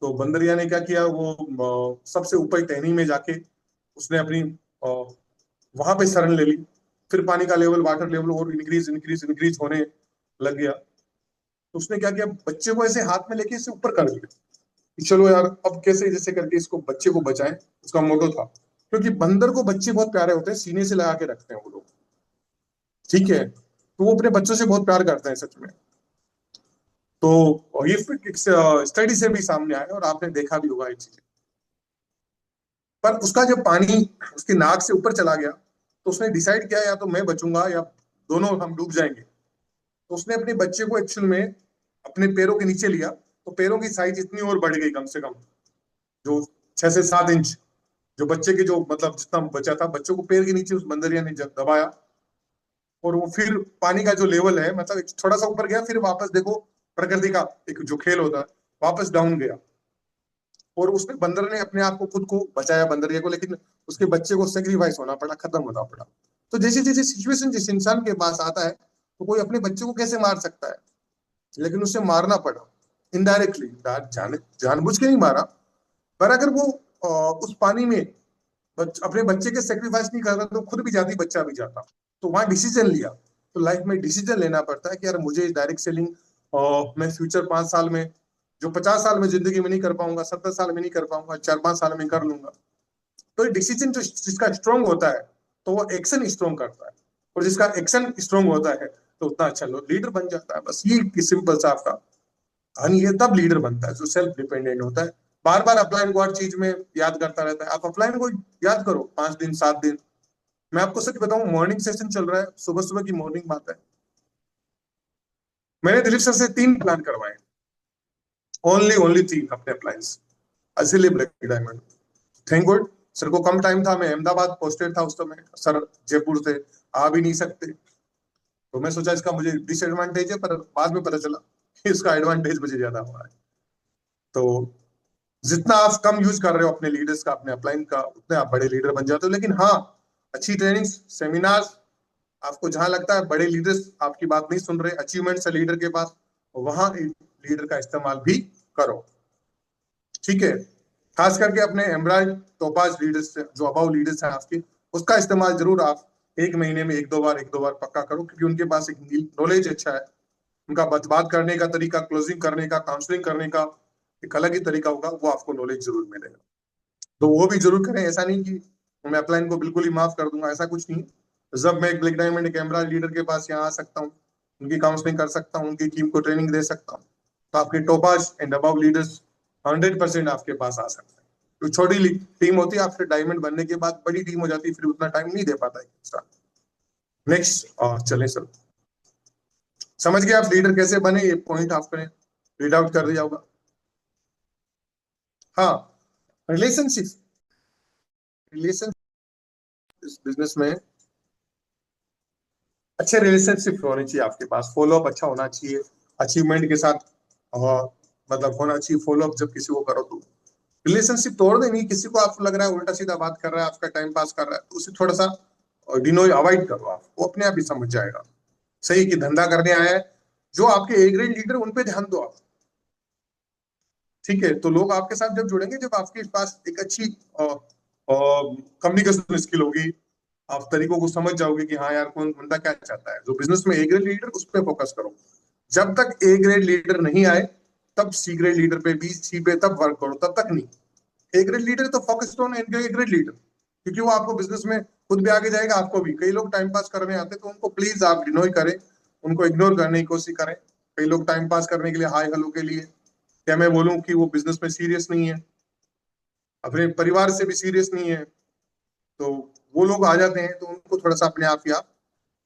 तो बंदरिया ने क्या किया, वो सबसे ऊपर टहनी में जाके उसने अपनी वहां पे शरण ले ली। फिर पानी का लेवल, वाटर लेवल और इंक्रीज इंक्रीज इंक्रीज होने लग गया। तो उसने क्या किया, बच्चे को ऐसे हाथ में लेके इसे ऊपर कर दिया कि चलो यार अब कैसे जैसे करके इसको, बच्चे को बचाएं, उसका मोटो था। क्योंकि बंदर को बच्चे बहुत प्यारे होते हैं, सीने से लगा के रखते हैं वो लोग। ठीक है, तो वो अपने बच्चों से बहुत प्यार करते हैं सच में। तो ये स्टडी से भी सामने आया और आपने देखा भी होगा ये चीज। पर उसका जब पानी उसकी नाक से ऊपर चला गया तो उसने डिसाइड किया या तो मैं बचूंगा या दोनों हम डूब जाएंगे। तो उसने अपने बच्चे को एक्चुअल में अपने पैरों के नीचे लिया, तो पैरों की साइज इतनी और बढ़ गई, कम से कम जो 6 से 7 इंच। जो बच्चे के जो मतलब जितना बचा था, बच्चों को पैर के नीचे उस बंदरिया ने जब दबाया, और वो फिर पानी का जो लेवल है मतलब थोड़ा सा ऊपर गया, फिर वापस देखो प्रकृति का एक जो खेल होता है, वापस डाउन गया। और उसने बंदर ने अपने आप को खुद को बचाया बंदरिया को, लेकिन उसके बच्चे को सेक्रीफाइस होना पड़ा, खत्म होना पड़ा। तो जैसे जैसे सिचुएशन जिस इंसान के पास आता है, तो कोई अपने बच्चे को कैसे मार सकता है, लेकिन उसे मारना पड़ा इनडायरेक्टली, जानबूझ के नहीं मारा। पर अगर वो उस पानी में अपने बच्चे के सेक्रीफाइस नहीं करता तो खुद भी जाती, बच्चा भी जाता। तो वहां डिसीजन लिया। तो लाइफ में डिसीजन लेना पड़ता है कि यार मुझे डायरेक्ट सेलिंग मैं फ्यूचर 5 साल में, जो 50 साल में जिंदगी में नहीं कर पाऊंगा, 70 साल में नहीं कर पाऊंगा, 4-5 साल में कर लूंगा। तो ये डिसीजन जो जिसका स्ट्रांग होता है, तो वो एक्शन स्ट्रांग करता है। और जिसका एक्शन स्ट्रांग होता है तो उतना अच्छा लीडर बन जाता है। बस ये सिंपल सा आपका। हाँ, ये तब लीडर बनता है जो सेल्फ डिपेंडेंट होता है, बार बार अपलाइन को हर चीज में याद करता रहता है। आप अपलाइन को याद करो 5 दिन 7 दिन। मैं आपको सच बताऊं, मॉर्निंग सेशन चल रहा है, सुबह सुबह की मॉर्निंग बात है, मैंने दिलीप सर से 3 प्लान करवाए, ओनली ओनली 3 अपने अप्लायंस, असली black diamond. Thank good, sir को कम टाइम था, मैं अहमदाबाद पोस्टेड था उस समय, सर जयपुर से आ भी नहीं सकते। तो मैं सोचा इसका मुझे डिसएडवांटेज है, पर बाद में पता चला कि इसका एडवांटेज मुझे ज्यादा हुआ है। तो जितना आप कम यूज कर रहे हो अपने लीडर्स का, अपने अपलाइन का, उतने आप बड़े लीडर बन जाते हो। लेकिन हाँ, अच्छी ट्रेनिंग सेमिनार्स, आपको जहां लगता है बड़े लीडर्स आपकी बात नहीं सुन रहे, अचीवमेंट्स है लीडर के पास, वहां लीडर का इस्तेमाल भी करो। ठीक है, खास करके अपने एमराल्ड टोपाज लीडर्स जो अबाउ लीडर्स हैं आपके, उसका इस्तेमाल जरूर आप 1 महीने में एक दो बार पक्का करो, क्योंकि उनके पास एक नॉलेज अच्छा है। उनका बात करने का तरीका, क्लोजिंग करने का, काउंसलिंग करने का एक अलग ही तरीका होगा, वो आपको नॉलेज जरूर मिलेगा। तो वो भी जरूर करें। ऐसा नहीं कि मैं अपलाइन को बिल्कुल ही माफ कर दूंगा, ऐसा कुछ नहीं है। जब मैं एक ब्लैक डायमंड कैमरा लीडर के पास यहाँ आ सकता हूँ, उनकी काउंसलिंग कर सकता हूँ, उनकी टीम को ट्रेनिंग दे सकता हूँ, तो आपके टोपाज एंड अबव लीडर्स 100% आपके पास आ सकते हैं। तो छोटी टीम होती है, आपके डायमंड बनने के बाद बड़ी टीम हो जाती है, फिर उतना टाइम नहीं दे पाता है। नेक्स्ट चले सर, समझ गए आप लीडर कैसे बने, ये पॉइंट आपने रीड आउट कर दिया होगा। हाँ, रिलेशनशिप, रिलेशन इस बिजनेस में अच्छे रिलेशनशिप होने चाहिए आपके पास, फॉलो अप अच्छा होना चाहिए अचीवमेंट के साथ। और मतलब होना चाहिए फॉलो अप, जब किसी को करो तो रिलेशनशिप तोड़ दे नहीं। किसी को आपको लग रहा है उल्टा सीधा बात कर रहा है, आपका टाइम पास कर रहा है, तो उसे थोड़ा सा डिनो अवॉइड करो आप, वो अपने आप ही समझ जाएगा सही कि धंधा करने आया है। जो आपके ए ग्रेड लीडर, उन पे ध्यान दो आप। ठीक है, तो लोग आपके साथ जब जुड़ेंगे जब आपके पास एक अच्छी कम्युनिकेशन स्किल होगी, आप तरीकों को समझ जाओगे कि हाँ यार कौन बंदा क्या चाहता है। जो बिजनेस में ए ग्रेड लीडर, उस पर फोकस करो। जब तक ए ग्रेड लीडर नहीं आए, तब सी ग्रेड लीडर पे, बी सी पे तब वर्क करो, तब तक नहीं। ए ग्रेड लीडर तो focused on A grade leader, क्योंकि वो आपको बिजनेस में खुद भी आगे जाएगा, आपको भी। कई लोग टाइम पास करने आते हैं, तो उनको प्लीज आप डिनोय करें, उनको इग्नोर करने की कोशिश करें। कई लोग टाइम पास करने के लिए, हाय हेलो के लिए, क्या मैं बोलूं कि वो बिजनेस में सीरियस नहीं है, अपने परिवार से भी सीरियस नहीं है, तो वो लोग आ जाते हैं। तो उनको थोड़ा सा अपने आप ही आप,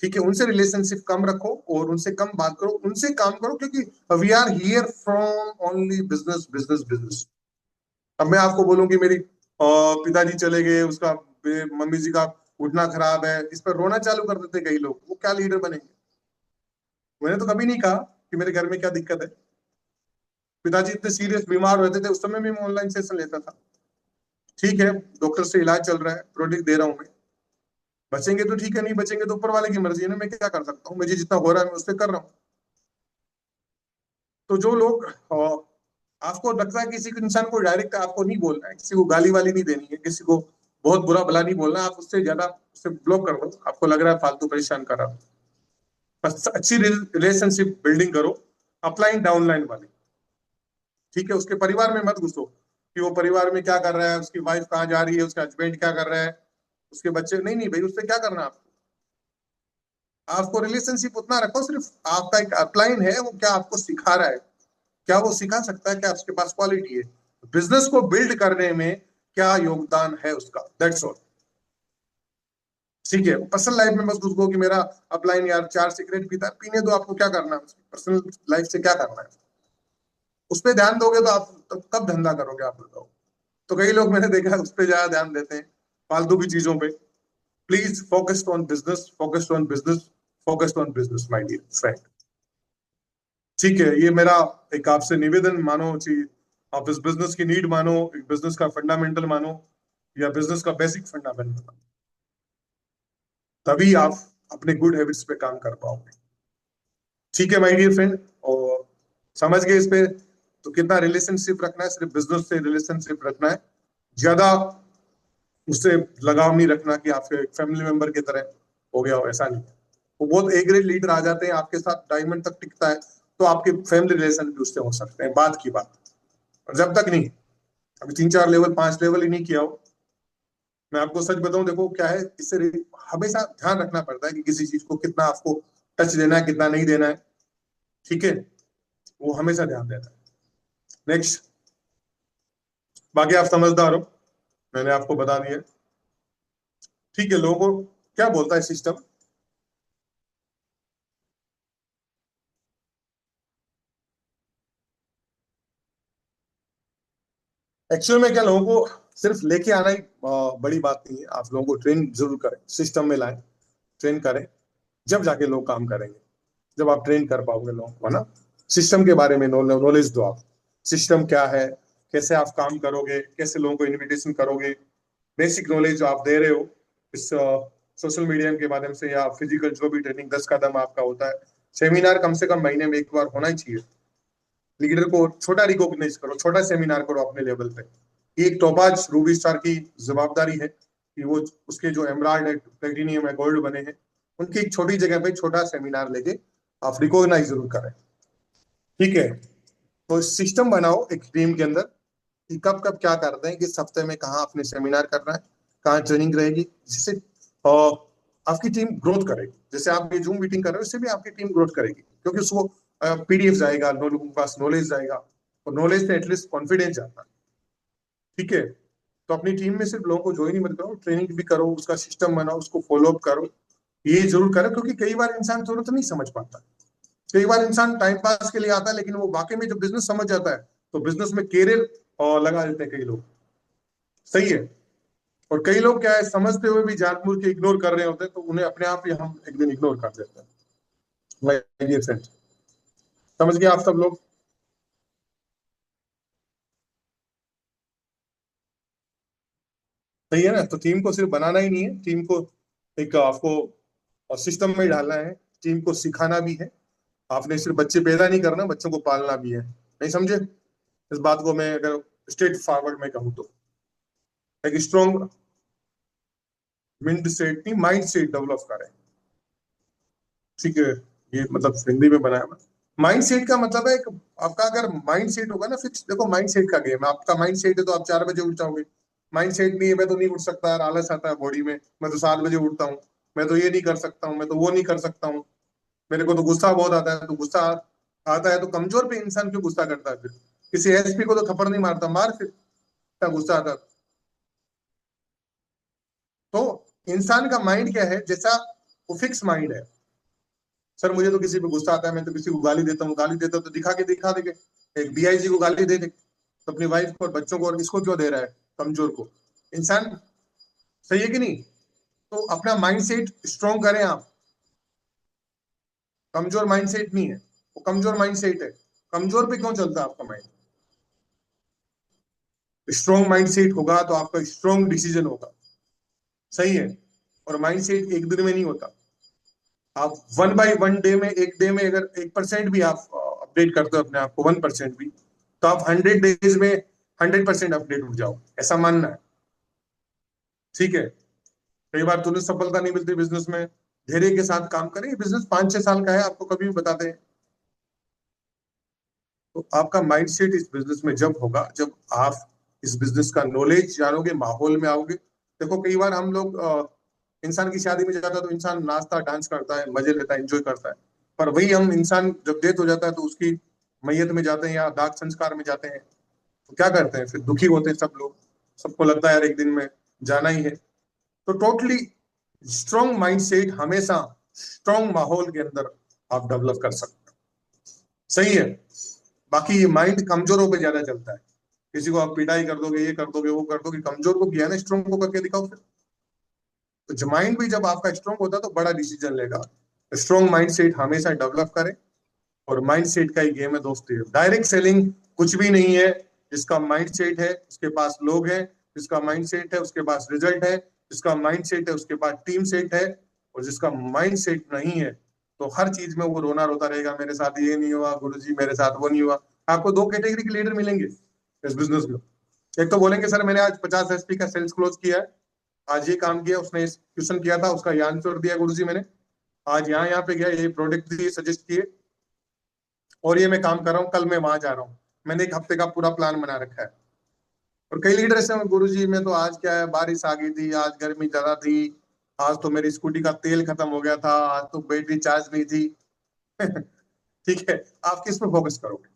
ठीक है, उनसे रिलेशनशिप कम रखो और उनसे कम बात करो, उनसे काम करो, क्योंकि we are here from only business business business. अब मैं आपको बोलूं कि मेरी पिताजी चले गए, उसका मम्मी जी का उठना खराब है, इस पर रोना चालू कर देते कई लोग, वो क्या लीडर बनेंगे। मैंने तो कभी नहीं कहा कि मेरे घर में क्या दिक्कत है। पिताजी इतने सीरियस बीमार रहते थे, उस समय भी मैं ऑनलाइन सेशन लेता था। ठीक है, डॉक्टर से इलाज चल रहा है, प्रोडक्ट दे रहा हूँ मैं, बचेंगे तो ठीक है, नहीं बचेंगे तो ऊपर वाले की मर्जी है ना, मैं क्या कर सकता हूँ, मुझे जितना हो रहा है मैं उससे कर रहा हूँ। तो जो लोग आपको लगता है किसी को इंसान को डायरेक्ट आपको नहीं बोलना है, किसी को गाली वाली नहीं देनी है, किसी को बहुत बुरा भला नहीं बोलना, आप उससे ज्यादा उससे ब्लॉक कर दो, आपको लग रहा है फालतू परेशान कर रहा है। बस अच्छी रिलेशनशिप बिल्डिंग करो, अपलाइन डाउनलाइन वाली। ठीक है, उसके परिवार में मत घुसो कि वो परिवार में क्या कर रहा है, उसकी वाइफ कहाँ जा रही है, उसका हस्बैंड क्या कर रहा है, उसके बच्चे, नहीं नहीं भाई, उससे क्या करना आपको। आपको रिलेशनशिप उतना रखो, सिर्फ आपका एक अपलाइन है, वो क्या आपको सिखा रहा है, क्या वो सिखा सकता है, क्या उसके पास क्वालिटी है, बिजनेस को बिल्ड करने में क्या योगदान है उसका, दैट्स ऑल। ठीक है, पर्सनल लाइफ में बस उसको कि मेरा अपलाइन यार 4 सिगरेट पीता है, पीने दो, आपको क्या करना है, पर्सनल लाइफ से क्या करना है, उस पर ध्यान दोगे तो आप तब कब धंधा करोगे, आप बताओ। तो कई लोग मैंने देखा है उस पर ज्यादा ध्यान देते हैं, फालतू की चीजों पे। Please focused on business, focused on business, focused on business my dear friend. ठीक है, ये मेरा एक आपसे निवेदन मानो कि आप इस बिजनेस की नीड मानो, एक बिजनेस का फंडामेंटल मानो, या बिजनेस का बेसिक फंडामेंटल मानो, तभी आप अपने गुड हैबिट्स पे काम कर पाओगे। ठीक है माय डियर फ्रेंड, और समझ गए इस पे, तो कितना रिलेशनशिप रखना है, सिर्फ बिजनेस से रिलेशनशिप रखना है, ज्यादा उससे लगाव नहीं रखना कि आपके फैमिली मेंबर की तरह हो गया हो, ऐसा नहीं। वो बहुत ए ग्रेड लीडर आ जाते हैं आपके साथ, डायमंड तक टिकता है, तो आपके फैमिली रिलेशन भी उससे हो सकते हैं, बात की बात। और जब तक नहीं, अभी 3 4 लेवल 5 लेवल ही नहीं किया हो, मैं आपको सच बताऊं, देखो क्या है, इससे हमेशा ध्यान रखना पड़ता है कि किसी चीज को कितना आपको टच देना है, कितना नहीं देना है। ठीक है, वो हमेशा ध्यान देना है। नेक्स्ट, बाकी आप समझदार हो, मैंने आपको बता दिया। ठीक है, लोगों को क्या बोलता है सिस्टम, एक्चुअल में क्या, लोगों को सिर्फ लेके आना ही बड़ी बात नहीं है, आप लोगों को ट्रेन जरूर करें, सिस्टम में लाएं, ट्रेन करें, जब जाके लोग काम करेंगे, जब आप ट्रेन कर पाओगे लोगों को, है ना। सिस्टम के बारे में नॉलेज दो आप, सिस्टम क्या है, कैसे आप काम करोगे, कैसे लोगों को इनविटेशन करोगे, बेसिक नॉलेज जो आप दे रहे हो इस सोशल मीडिया के माध्यम से, या फिजिकल जो भी ट्रेनिंग 10 कदम आपका होता है, सेमिनार कम से कम महीने में एक बार होना ही चाहिए। लीडर को छोटा रिकॉग्नाइज करो, छोटा सेमिनार करो अपने लेवल पे। एक टोपाज रूबी स्टार की जवाबदारी है कि वो उसके जो एमराल्ड है, प्लेटिनियम है, गोल्ड बने हैं, उनकी एक छोटी जगह पे छोटा सेमिनार लेके आप रिकॉग्नाइज जरूर करें। ठीक है, तो सिस्टम बनाओ एक टीम के अंदर कि कब कब क्या करते हैं, किस हफ्ते में कहाँ अपने सेमिनार करना है, कहाँ ट्रेनिंग रहेगी, जिससे आपकी टीम ग्रोथ करेगी। जैसे आप ये जूम मीटिंग कर रहे हो, इससे भी आपकी टीम ग्रोथ करेगी, क्योंकि उसको पीडीएफ जाएगा, लोगों के पास नॉलेज जाएगा, और नॉलेज से एटलीस्ट कॉन्फिडेंस जाता है। ठीक है, तो अपनी टीम में सिर्फ लोगों को ज्वाइन ही मत करो, ट्रेनिंग भी करो, उसका सिस्टम बनाओ, उसको फॉलो अप करो, ये जरूर करो, क्योंकि कई बार इंसान तुरंत नहीं समझ पाता। कई बार इंसान टाइम पास के लिए आता है, लेकिन वो वाकई में जब बिजनेस समझ जाता है, तो बिजनेस में कैरियर लगा देते हैं कई लोग। सही है, और कई लोग क्या है, समझते हुए भी जानबूझ के इग्नोर कर रहे होते हैं, तो उन्हें अपने आप ही हम एक दिन इग्नोर कर देते हैं। माय डियर फ्रेंड, समझ गए आप सब लोग। सही है ना, तो टीम को सिर्फ बनाना ही नहीं है, टीम को एक आपको सिस्टम में डालना है, टीम को सिखाना भी है। आपने सिर्फ बच्चे पैदा नहीं करना, बच्चों को पालना भी है। नहीं समझे इस बात को, मैं अगर स्ट्रेट फॉरवर्ड में कहूँ तो, एक स्ट्रॉन्ग मिंड सेट नहीं, माइंड सेट डेवलप करें। ठीक है, ये मतलब हिंदी में बनाया हुआ। माइंड सेट का मतलब है आपका अगर माइंड सेट होगा ना फिक्स, देखो माइंड सेट का गेम है, आपका माइंड सेट है तो आप 4 बजे उठ जाओगे। माइंड सेट नहीं है, मैं तो नहीं उठ सकता यार, आलस आता है बॉडी में, मैं तो 7 बजे उठता हूँ, मैं तो ये नहीं कर सकता हूँ, मैं तो वो नहीं कर सकता हूँ, मेरे को तो गुस्सा बहुत आता है, तो गुस्सा आता है तो कमजोर पे इंसान क्यों गुस्सा करता है फिर, किसी एसपी को तो थप्पड़ नहीं मारता, मार फिर, इतना गुस्सा आता है। तो इंसान का माइंड क्या है, जैसा वो फिक्स माइंड है। सर मुझे तो किसी पे गुस्सा आता है, मैं तो किसी को गाली देता हूँ, गाली देता हूँ तो दिखा के दिखा देंगे, एक डीआईजी को गाली दे दे, तो अपनी वाइफ को और बच्चों को, और इसको क्यों दे रहा है, कमजोर को। इंसान, सही है कि नहीं। तो अपना माइंड सेट स्ट्रॉन्ग करें आप, कमजोर माइंड सेट नहीं है, वो कमजोर माइंड सेट है। कमजोर पे क्यों चलता है आपका माइंड, स्ट्रॉन्ग माइंड सेट होगा तो आपका स्ट्रॉन्ग डिसीजन होगा। सही है, और माइंड सेट एक दिन में नहीं होता। आप 1 बाई 1 डे में, एक डे में अगर 1% भी आप अपडेट करते हो अपने आप को, 1% भी, तो आप 100 डेज में 100% अपडेट हो जाओ, ऐसा मानना है। ठीक है, कई बार तुरंत सफलता नहीं मिलती बिजनेस में, धैर्य के साथ काम करें, बिजनेस 5 6 साल का है, आपको कभी भी बताते हैं। तो आपका माइंडसेट इस बिजनेस में जब होगा, जब आप इस बिजनेस का नॉलेज जानोगे, माहौल में आओगे। देखो कई बार हम लोग इंसान की शादी में जाता है तो इंसान नाचता डांस करता है, मजे लेता है, एंजॉय करता है, पर वही हम इंसान जब डेथ हो जाता है तो उसकी मैयत में जाते हैं या दाग संस्कार में जाते हैं, तो क्या करते हैं फिर? दुखी होते हैं सब लोग, सबको लगता है यार एक दिन में जाना ही है। तो टोटली स्ट्रॉन्ग माइंडसेट हमेशा स्ट्रॉन्ग माहौल के अंदर आप डेवलप कर सकते हैं। सही है। बाकी ये माइंड कमजोरों पे ज्यादा चलता है। किसी को आप पिटाई कर दोगे, ये कर दोगे, वो कर दोगे, कमजोर को किया ना स्ट्रॉन्ग को करके दिखाओ फिर। तो जो माइंड भी जब आपका स्ट्रॉन्ग होता है तो बड़ा डिसीजन लेगा। स्ट्रॉन्ग माइंड सेट हमेशा डेवलप करें। और माइंड सेट का ही गेम है दोस्तों, डायरेक्ट सेलिंग कुछ भी नहीं है। जिसका माइंड सेट है उसके पास लोग हैं, जिसका माइंड सेट है उसके पास रिजल्ट है, जिसका माइंड सेट है उसके पास टीम सेट है। और जिसका माइंड सेट नहीं है तो हर चीज में वो रोना रोता रहेगा, मेरे साथ ये नहीं हुआ गुरुजी, मेरे साथ वो नहीं हुआ। आपको दो कैटेगरी के लीडर मिलेंगे इस बिजनेस में। एक तो बोलेंगे सर मैंने आज 50 एसपी का सेल्स क्लोज किया है, आज ये काम किया, उसने इस क्वेश्चन किया था उसका ये आंसर दिया गुरुजी मैंने, आज यहाँ यहाँ पे गया, ये प्रोडक्ट दिए सजेस्ट किए, और ये मैं काम कर रहा हूँ, कल मैं वहां जा रहा हूँ, मैंने एक हफ्ते का पूरा प्लान बना रखा है। और कई लीडर ऐसे हैं, गुरुजी मैं तो आज क्या है, बारिश आ गई थी, आज गर्मी ज्यादा थी, आज तो मेरी स्कूटी का तेल खत्म हो गया था, आज तो बैटरी चार्ज नहीं थी। ठीक है, आप किस पे फोकस करोगे?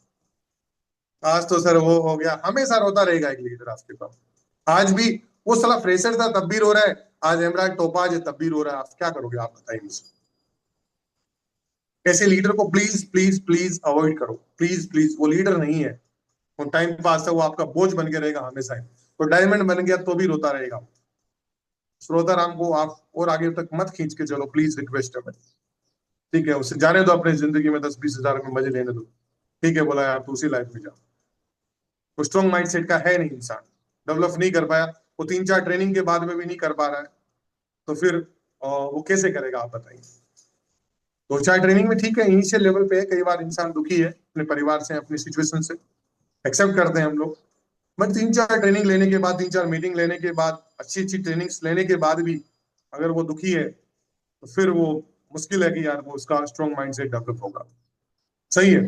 आज तो सर वो हो गया, हमेशा रोता रहेगा एक लीडर आपके पास। आज भी वो साला फ्रेशर था तब भी रो रहा है, आज एमराल्ड टोपाज है तब भी रो रहा है, आप क्या करोगे? आप बताइए मुझे। ऐसे लीडर को प्लीज प्लीज प्लीज अवॉइड करो, प्लीज प्लीज। वो लीडर नहीं है, वो टाइम पास है, वो आपका बोझ बन के रहेगा हमेशा ही। तो डायमंड बन गया तो भी रोता रहेगा। श्रोता राम को आप और आगे तक मत खींच के चलो, प्लीज रिक्वेस्ट है मेरी। ठीक है, उसे जाने दो अपनी जिंदगी में, 10-20 हजार में मजे लेने दो। ठीक है, बोला यार तू उसी लाइफ में जा। वो स्ट्रॉन्ग माइंडसेट का है नहीं इंसान, डेवलप नहीं कर पाया, वो 3-4 ट्रेनिंग के बाद में भी नहीं कर पा रहा है, तो फिर वो कैसे करेगा आप बताइए? 2-4 ट्रेनिंग में ठीक है, इनिशियल लेवल पे है, कई बार इंसान दुखी है अपने परिवार से, अपनी सिचुएशन से, एक्सेप्ट करते हैं हम लोग। बट 3-4 ट्रेनिंग लेने के बाद, 3-4 मीटिंग लेने के बाद, अच्छी अच्छी ट्रेनिंग्स लेने के बाद भी अगर वो दुखी है तो फिर वो मुश्किल है कि यार वो उसका स्ट्रॉन्ग माइंड सेट डेवलप होगा। सही है।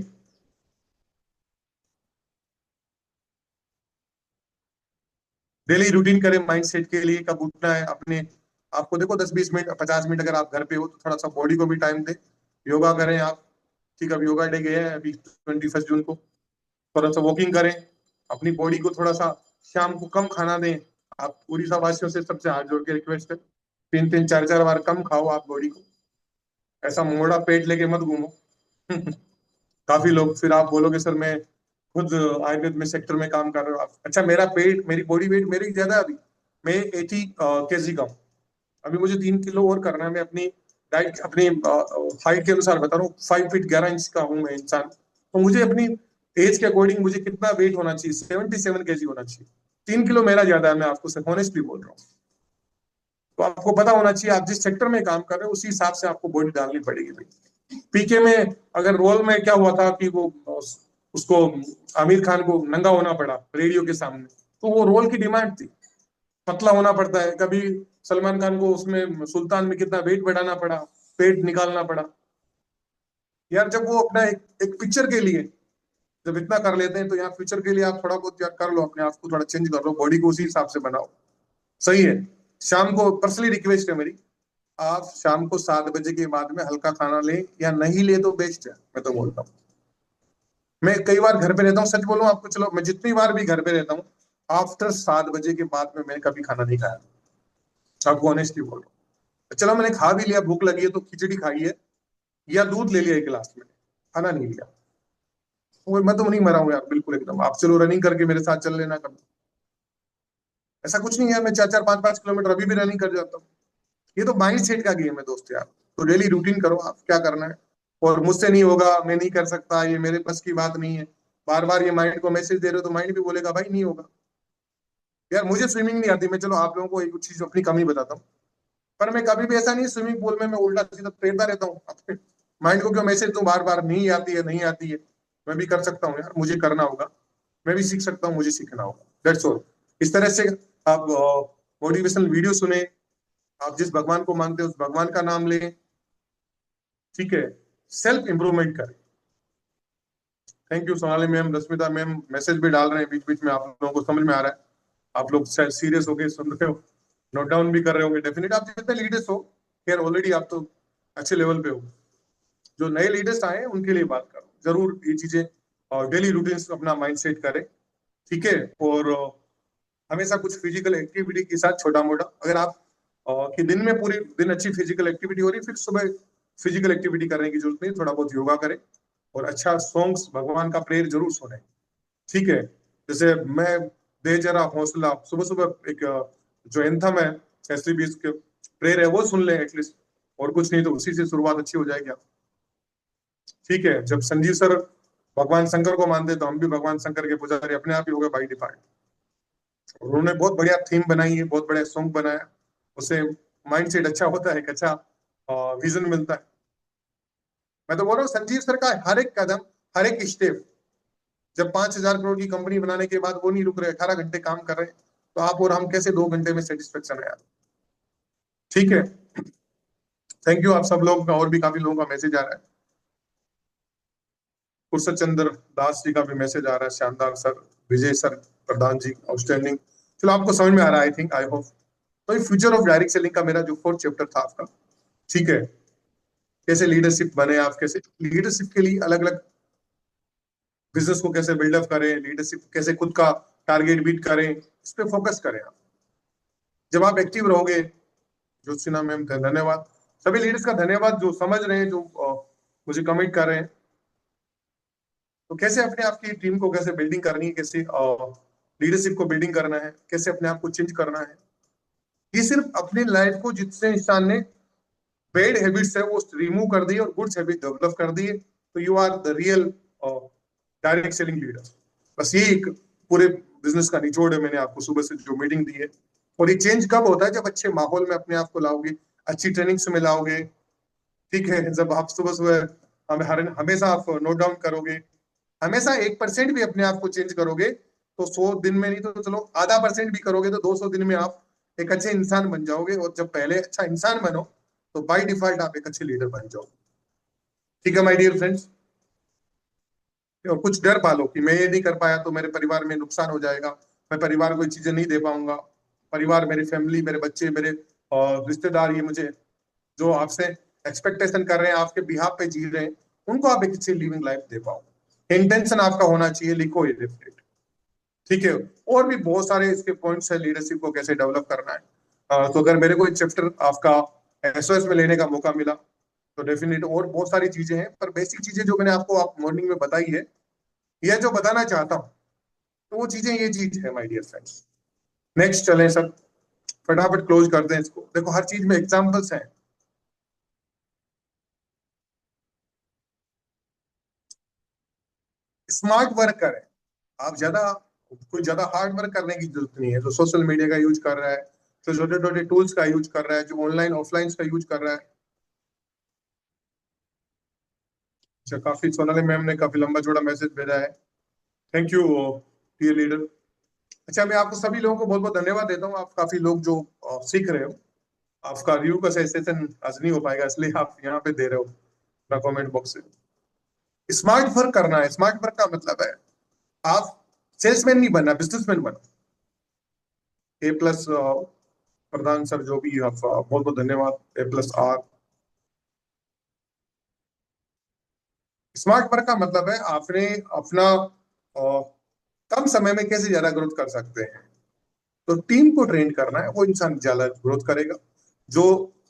डेली रूटीन करें माइंड सेट के लिए, कब उठना है अपने आपको देखो, 10-20 मिनट 50 मिनट अगर आप घर पे हो तो थोड़ा सा बॉडी को भी टाइम दे, योगा करें आप। ठीक है, अब योगा डे गया है अभी 21 जून को, थोड़ा सा वॉकिंग करें, अपनी बॉडी को थोड़ा सा, शाम को कम खाना दें। आप उड़ीसा वासियों से सबसे हाथ जोड़ के रिक्वेस्ट है, 3-3 4-4 बार कम खाओ आप बॉडी को, ऐसा मोड़ा पेट लेके मत घूमो। काफी लोग फिर आप बोलोगे सर मैं खुद आयुर्वेद में सेक्टर में काम कर रहा हूँ, अच्छा मेरा पेट मेरी बॉडी वेट मेरी ज्यादा है अभी, मैं 80 केजी का हूँ, अभी मुझे 3 किलो और करना है। मैं अपनी डाइट अपनी हाइट के अनुसार बता रहा हूँ, 5 फीट 11 इंच का हूँ मैं इंसान, तो मुझे अपनी एज के अकॉर्डिंग मुझे कितना वेट होना चाहिए? 77 केजी होना चाहिए। 3 किलो मेरा ज्यादा है, मैं आपको ऑनेस्टली बोल रहा हूँ। तो आपको पता होना चाहिए आप जिस सेक्टर में काम कर रहे हो उसी हिसाब से आपको बॉडी डालनी पड़ेगी भाई। पीके में अगर रोल में क्या हुआ था कि वो उसको आमिर खान को नंगा होना पड़ा रेडियो के सामने, तो वो रोल की डिमांड थी, पतला होना पड़ता है। कभी सलमान खान को उसमें सुल्तान में कितना वेट बढ़ाना पड़ा, पेट निकालना पड़ा। यार जब वो अपना एक पिक्चर के लिए जब इतना कर लेते हैं तो यार फ्यूचर के लिए आप थोड़ा बहुत यार कर लो, अपने आप को थोड़ा चेंज कर लो, बॉडी को उसी हिसाब से बनाओ। सही है। शाम को पर्सनली रिक्वेस्ट है मेरी, आप शाम को 7 बजे के बाद में हल्का खाना लें, या नहीं ले तो बेस्ट है, मैं तो बोलता हूँ। मैं कई बार घर पे रहता हूँ, सच बोलूं आपको, चलो मैं जितनी बार भी घर पे रहता हूँ, आफ्टर 7 बजे के बाद में मैंने कभी खाना नहीं खाया, आपको ऑनेस्टली बोल रहा हूँ। चलो मैंने खा भी लिया, भूख लगी है तो खिचड़ी खाई है या दूध ले लिया एक गिलास में, खाना नहीं लिया। वो मैं तो नहीं मरा हूँ यार बिल्कुल एकदम, आप चलो रनिंग करके मेरे साथ चल लेना कभी, ऐसा कुछ नहीं है, मैं 4-4 5-5 किलोमीटर अभी भी रनिंग कर जाता हूँ। ये तो माइंड सेट का गेम है दोस्त यार। तो डेली रूटीन करो आप क्या करना है, और मुझसे नहीं होगा, मैं नहीं कर सकता, ये मेरे बस की बात नहीं है, बार बार ये माइंड को मैसेज दे रहे हो तो माइंड भी बोलेगा भाई नहीं होगा। यार मुझे स्विमिंग नहीं आती, मैं चलो आप लोगों को एक चीज अपनी कमी बताता हूँ, पर मैं कभी भी ऐसा नहीं स्विमिंग पूल में मैं उल्टा सीधा तैरता रहता हूँ, अपने माइंड को क्यों मैसेज दूं बार बार, नहीं आती है नहीं आती है। मैं भी कर सकता हूँ यार, मुझे करना होगा, मैं भी सीख सकता हूँ, मुझे सीखना होगा, दैट्स ऑल। इस तरह से आप मोटिवेशनल वीडियो सुने, आप जिस भगवान को मानते हो उस भगवान का नाम लें। ठीक है, सेल्फ इंप्रूवमेंट करें। Thank you Sonali ma'am, Rashmita ma'am message भी डाल रहे हैं बीच बीच में, आप लोगों को समझ में आ रहा है, आप लोग सीरियस होके सुन रहे हो, नोट डाउन भी कर रहे होंगे डेफिनेट, आप जितने लीडर्स हो, खैर ऑलरेडी आप तो अच्छे लेवल पे हो। जो नए लीडर्स आए हैं उनके लिए बात करो, जरूर ये चीजें डेली रूटीन अपना माइंड सेट करें, ठीक है। और हमेशा कुछ फिजिकल एक्टिविटी के साथ छोटा मोटा, अगर आप कि दिन में पूरी दिन अच्छी फिजिकल एक्टिविटी हो रही है, फिर सुबह फिजिकल एक्टिविटी करने की जरूरत नहीं, थोड़ा बहुत योगा करें। और अच्छा सॉन्ग्स, भगवान का प्रेयर जरूर सुने, ठीक है। जैसे मैं दे जरा हौसला, सुबह सुबह एक जो एंथम है एससीबीएस के प्रेयर है, वो सुन लें एटलीस्ट। और कुछ नहीं तो उसी से शुरुआत अच्छी हो जाएगी आप, ठीक है। जब संजीव सर भगवान शंकर को मानते तो हम भी भगवान शंकर के पुजारी अपने आप ही हो गए बाई डिफॉल्ट। उन्होंने बहुत बढ़िया थीम बनाई है, बहुत बढ़िया सॉन्ग बनाया, उससे माइंड सेट अच्छा होता है, एक अच्छा विजन मिलता है। मैं तो बोल रहा हूँ संजीव सर का हर एक कदम, हर एक स्टेप, जब 5,000 करोड़ की कंपनी बनाने के बाद वो नहीं रुक रहे, 18 घंटे काम कर रहे हैं, तो आप और हम कैसे 2 घंटे में सेटिस्फेक्शन है यार, ठीक है। थैंक यू आप सब लोग का, और भी काफी लोगों का मैसेज आ रहा है। फुर्सत चंद्र दास जी का भी मैसेज आ रहा है, शानदार सर, विजय सर प्रधान जी आउटस्टैंडिंग। चलो आपको समझ में आ रहा है, आई थिंक, आई होप। तो फ्यूचर ऑफ डायरेक्ट सेलिंग का मेरा जो 4th चैप्टर था आपका, ठीक है। कैसे लीडरशिप बने आप, कैसे लीडरशिप के लिए अलग अलग बिजनेस को कैसे बिल्डअप करें, लीडरशिप कैसे खुद का टारगेट बीट करें, इस पे फोकस करें आप। जब आप एक्टिव रहोगे, जो सिन्हा मैम का धन्यवाद, सभी लीडर्स का धन्यवाद जो समझ रहे हैं, जो मुझे कमेंट कर रहे हैं। तो कैसे अपने आप की टीम को कैसे बिल्डिंग करनी है, कैसे लीडरशिप को बिल्डिंग करना है, कैसे अपने आप को चेंज करना है, ये सिर्फ अपनी लाइफ को जितने इंसान ने बैड हैबिट्स है वो रिमूव कर दी और गुड्स हैबिट डेवलप कर दी, तो you are the real direct selling leader. बस ये एक पूरे बिजनेस का निचोड़ है, मैंने आपको सुबह से जो मीटिंग दी है। और ये चेंज कब होता है, जब अच्छे माहौल में अपने आप को लाओगे, अच्छी ट्रेनिंग से मिलाओगे, ठीक है। जब आप सुबह सुबह हमेशा आप नोट डाउन करोगे, हमेशा 1% भी अपने आप को चेंज करोगे, तो 100 दिन में नहीं तो चलो ½ % भी करोगे, तो 200 दिन में आप एक अच्छे इंसान बन जाओगे। और जब पहले अच्छा इंसान बनो, तो बाय डिफॉल्ट आप एक अच्छे लीडर बन जाओ, ठीक है माय डियर फ्रेंड्स। और कुछ डर पालो कि मैं ये नहीं कर पाया तो मेरे परिवार में नुकसान हो जाएगा, मैं परिवार को ये चीजें नहीं दे पाऊंगा, परिवार, मेरी फैमिली, मेरे बच्चे, मेरे रिश्तेदार, ये मुझे जो आपसे एक्सपेक्टेशन कर रहे हैं, आपके बिहाफ पे जी रहे हैं, उनको आप एक अच्छी लिविंग लाइफ दे पाओ। इंटेंशन आपका होना चाहिए, लिखो ये डेफिनेट, ठीक है। और भी बहुत सारे इसके पॉइंट्स है, लीडरशिप को कैसे डेवलप करना है। तो अगर मेरे को एक चैप्टर आपका एसओएस में लेने का मौका मिला, तो डेफिनेट और बहुत सारी चीजें हैं, पर बेसिक चीजें जो मैंने आपको आप मॉर्निंग में बताई है, यह जो बताना चाहता हूँ, तो वो चीजें ये चीज है माय डियर फ्रेंड्स। नेक्स्ट चलें सब, फटाफट क्लोज कर दें इसको। देखो हर चीज में एग्जांपल्स हैं। स्मार्ट वर्क करें आप, ज्यादा कोई ज्यादा हार्ड वर्क करने की जरूरत नहीं है। जो सोशल मीडिया का यूज कर रहा है, जो छोटे छोटे टूल्स का यूज कर रहा है, जो ऑनलाइन ऑफलाइन का यूज कर रहा है। अच्छा, काफी सोनाली मैम ने काफी लंबा चौड़ा मैसेज भेजा है, थैंक यू डियर लीडर। अच्छा, मैं आपको सभी लोगों को बहुत बहुत धन्यवाद देता हूँ, आप काफी लोग जो सीख रहे हो। आपका रिव्यू का सेशन आज नहीं हो पाएगा, इसलिए आप यहाँ पे दे रहे हो अपना कमेंट बॉक्स से। स्मार्ट वर्क करना है, स्मार्ट वर्क का मतलब है आप सेल्समैन नहीं बनना, बिजनेसमैन बनो। A+ प्रधान सर, जो भी आप बहुत बहुत धन्यवाद, A+R। स्मार्ट वर्क का मतलब है आपने अपना कम समय में कैसे ज्यादा ग्रोथ कर सकते हैं। तो टीम को ट्रेन करना है, वो इंसान ज्यादा ग्रोथ करेगा। जो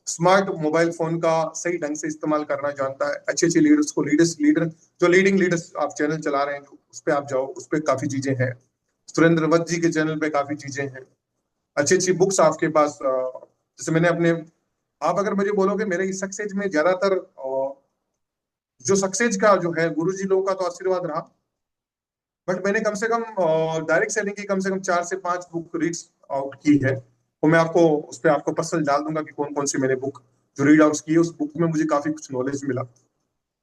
स्मार्ट मोबाइल फोन का सही ढंग से इस्तेमाल करना जानता है, अच्छे अच्छे लीडर्स को, लीडर जो लीडिंग लीडर्स आप चैनल चला रहे हैं, उस पर आप जाओ, उस पर काफी चीजें हैं। सुरेंद्र वत्स जी के चैनल पे काफी चीजें हैं, अच्छी अच्छी बुक्स आपके पास। जैसे मैंने अपने, आप अगर मुझे बोलोगे मेरे सक्सेस में ज्यादातर जो सक्सेस का जो है, गुरु जी लोगों का तो आशीर्वाद रहा, बट मैंने कम से कम डायरेक्ट सेलिंग की कम से कम 4 से 5 बुक रीड आउट की है। वो मैं आपको उस पर आपको पर्सनल डाल दूंगा कि कौन कौन सी मैंने बुक जो रीड आउट की है। उस बुक में मुझे काफी कुछ नॉलेज मिला,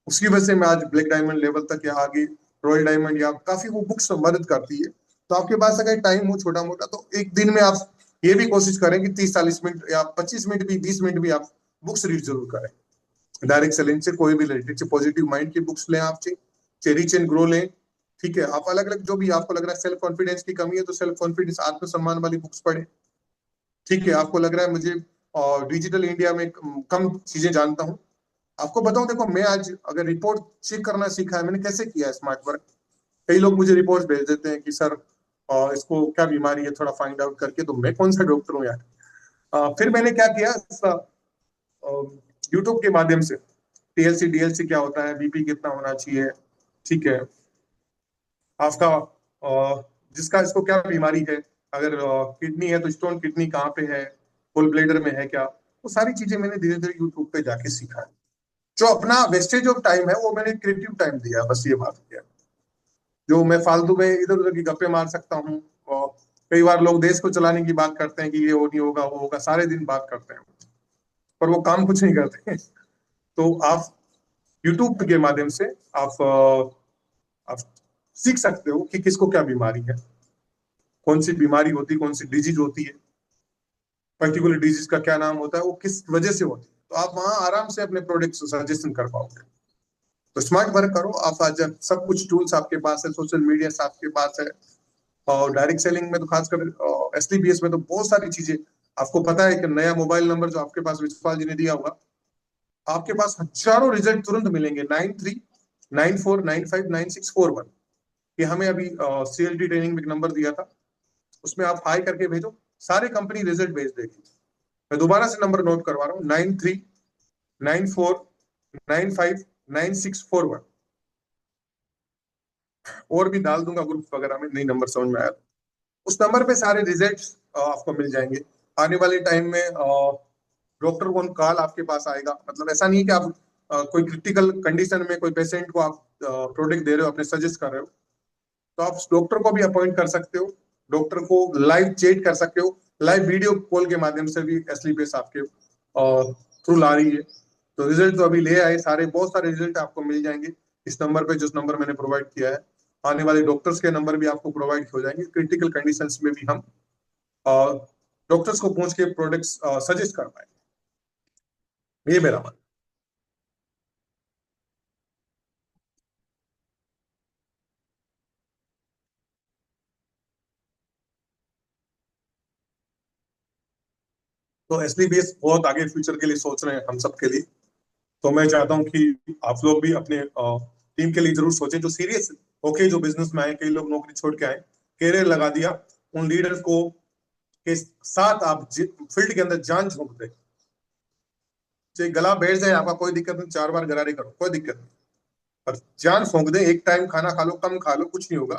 उसकी वजह से मैं आज ब्लैक डायमंड लेवल तक या आगे रॉयल डायमंड, या काफी वो बुक्स मदद करती है। तो आपके पास अगर टाइम हो छोटा मोटा, तो एक दिन में आप ये भी कोशिश करें कि 30-40 मिनट या 25 मिनट भी, 20 मिनट भी आप बुक्स रीड जरूर करें। डायरेक्ट सेलिंग से कोई भी रिलेटेड, पॉजिटिव माइंड की बुक्स लें आप, रीच एंड ग्रो लें, ठीक है। आप अलग अलग जो भी आपको लग रहा है, सेल्फ कॉन्फिडेंस की कमी है तो सेल्फ कॉन्फिडेंस, आत्मसम्मान वाली बुक्स पढ़े, ठीक है। आपको लग रहा है मुझे डिजिटल इंडिया में कम चीजें जानता हूँ, आपको बताऊं, देखो मैं आज अगर रिपोर्ट चेक करना सीखा है, मैंने कैसे किया है स्मार्ट वर्क। कई लोग मुझे रिपोर्ट्स भेज देते हैं कि सर इसको क्या बीमारी है, थोड़ा फाइंड आउट करके। तो मैं कौन सा डॉक्टर हूँ यार। फिर मैंने क्या किया, यूट्यूब के माध्यम से टीएलसी डीएलसी क्या होता है, बीपी कितना होना चाहिए, ठीक है, आपका जिसका इसको क्या बीमारी है, अगर किडनी है तो स्टोन किडनी कहाँ पे है, फुल ब्लेडर में है क्या, वो सारी चीजें मैंने धीरे धीरे यूट्यूब पे जाके सीखा है। जो अपना वेस्टेज ऑफ टाइम है वो मैंने क्रिएटिव टाइम दिया, बस ये बात है। जो मैं फालतू में इधर उधर की गप्पे मार सकता हूँ। और कई बार लोग देश को चलाने की बात करते हैं कि ये हो नहीं होगा वो होगा, सारे दिन बात करते हैं, पर वो काम कुछ नहीं करते। तो आप यूट्यूब के माध्यम से आप सीख सकते हो कि किसको क्या बीमारी है, कौन सी बीमारी होती है, कौन सी डिजीज होती है, पर्टिकुलर डिजीज का क्या नाम होता है, वो किस वजह से होती है। तो आप वहां आराम से अपने प्रोडक्ट सजेशन कर पाओगे। तो स्मार्ट वर्क करो आप। आज जब सब कुछ टूल्स आपके पास है, सोशल मीडिया आपके पास है, और डायरेक्ट सेलिंग में तो खासकर एसटीबीएस में तो बहुत सारी चीजें। आपको पता है कि नया मोबाइल नंबर जो आपके पास विश्वपाल जी ने दिया होगा, आपके पास हजारों रिजल्ट तुरंत मिलेंगे। 9394959641। ये हमें अभी सीएलटी ट्रेनिंग में एक नंबर दिया था, उसमें आप हाई करके भेजो, सारे कंपनी रिजल्ट भेज देगी। मैं दोबारा से नंबर नोट करवा रहा हूँ, 9394959641। और भी डाल दूंगा ग्रुप वगैरह में, नहीं नंबर समझ में आया तो। उस नंबर पे सारे रिजल्ट आपको मिल जाएंगे। आने वाले टाइम में डॉक्टर कौन कॉल आपके पास आएगा, मतलब ऐसा नहीं कि आप कोई क्रिटिकल कंडीशन में कोई पेशेंट को आप प्रोडक्ट दे रहे हो, अपने सजेस्ट कर रहे हो, तो आप डॉक्टर को भी अपॉइंट कर सकते हो, डॉक्टर को लाइव चैट कर सकते हो, लाइव वीडियो कॉल के माध्यम से भी एसलीपीएस आपके थ्रू ला रही है। तो रिजल्ट तो अभी ले आए सारे, बहुत सारे रिजल्ट आपको मिल जाएंगे इस नंबर पे, जिस नंबर मैंने प्रोवाइड किया है। आने वाले डॉक्टर्स के नंबर भी आपको प्रोवाइड हो जाएंगे, क्रिटिकल कंडीशंस में भी हम डॉक्टर्स को पहुंच के प्रोडक्ट्स सजेस्ट कर पाएंगे। ये मेरा मान। तो एसलीपीएस बहुत आगे फ्यूचर के लिए सोच रहे हैं हम सब के लिए। तो मैं चाहता हूँ कि आप लोग भी अपने टीम के लिए जरूर सोचें, जो सीरियस होके जो बिजनेस में आए। कई लोग नौकरी छोड़ के आए, कैरियर लगा दिया, उन लीडर्स को के साथ आप फील्ड के अंदर जान झोंक दे। चाहे गला बैठ जाए आपका, कोई दिक्कत नहीं, 4 बार गरारे करो, कोई दिक्कत नहीं, पर जान फूंक दे। एक टाइम खाना खा लो, कम खा लो, कुछ नहीं होगा।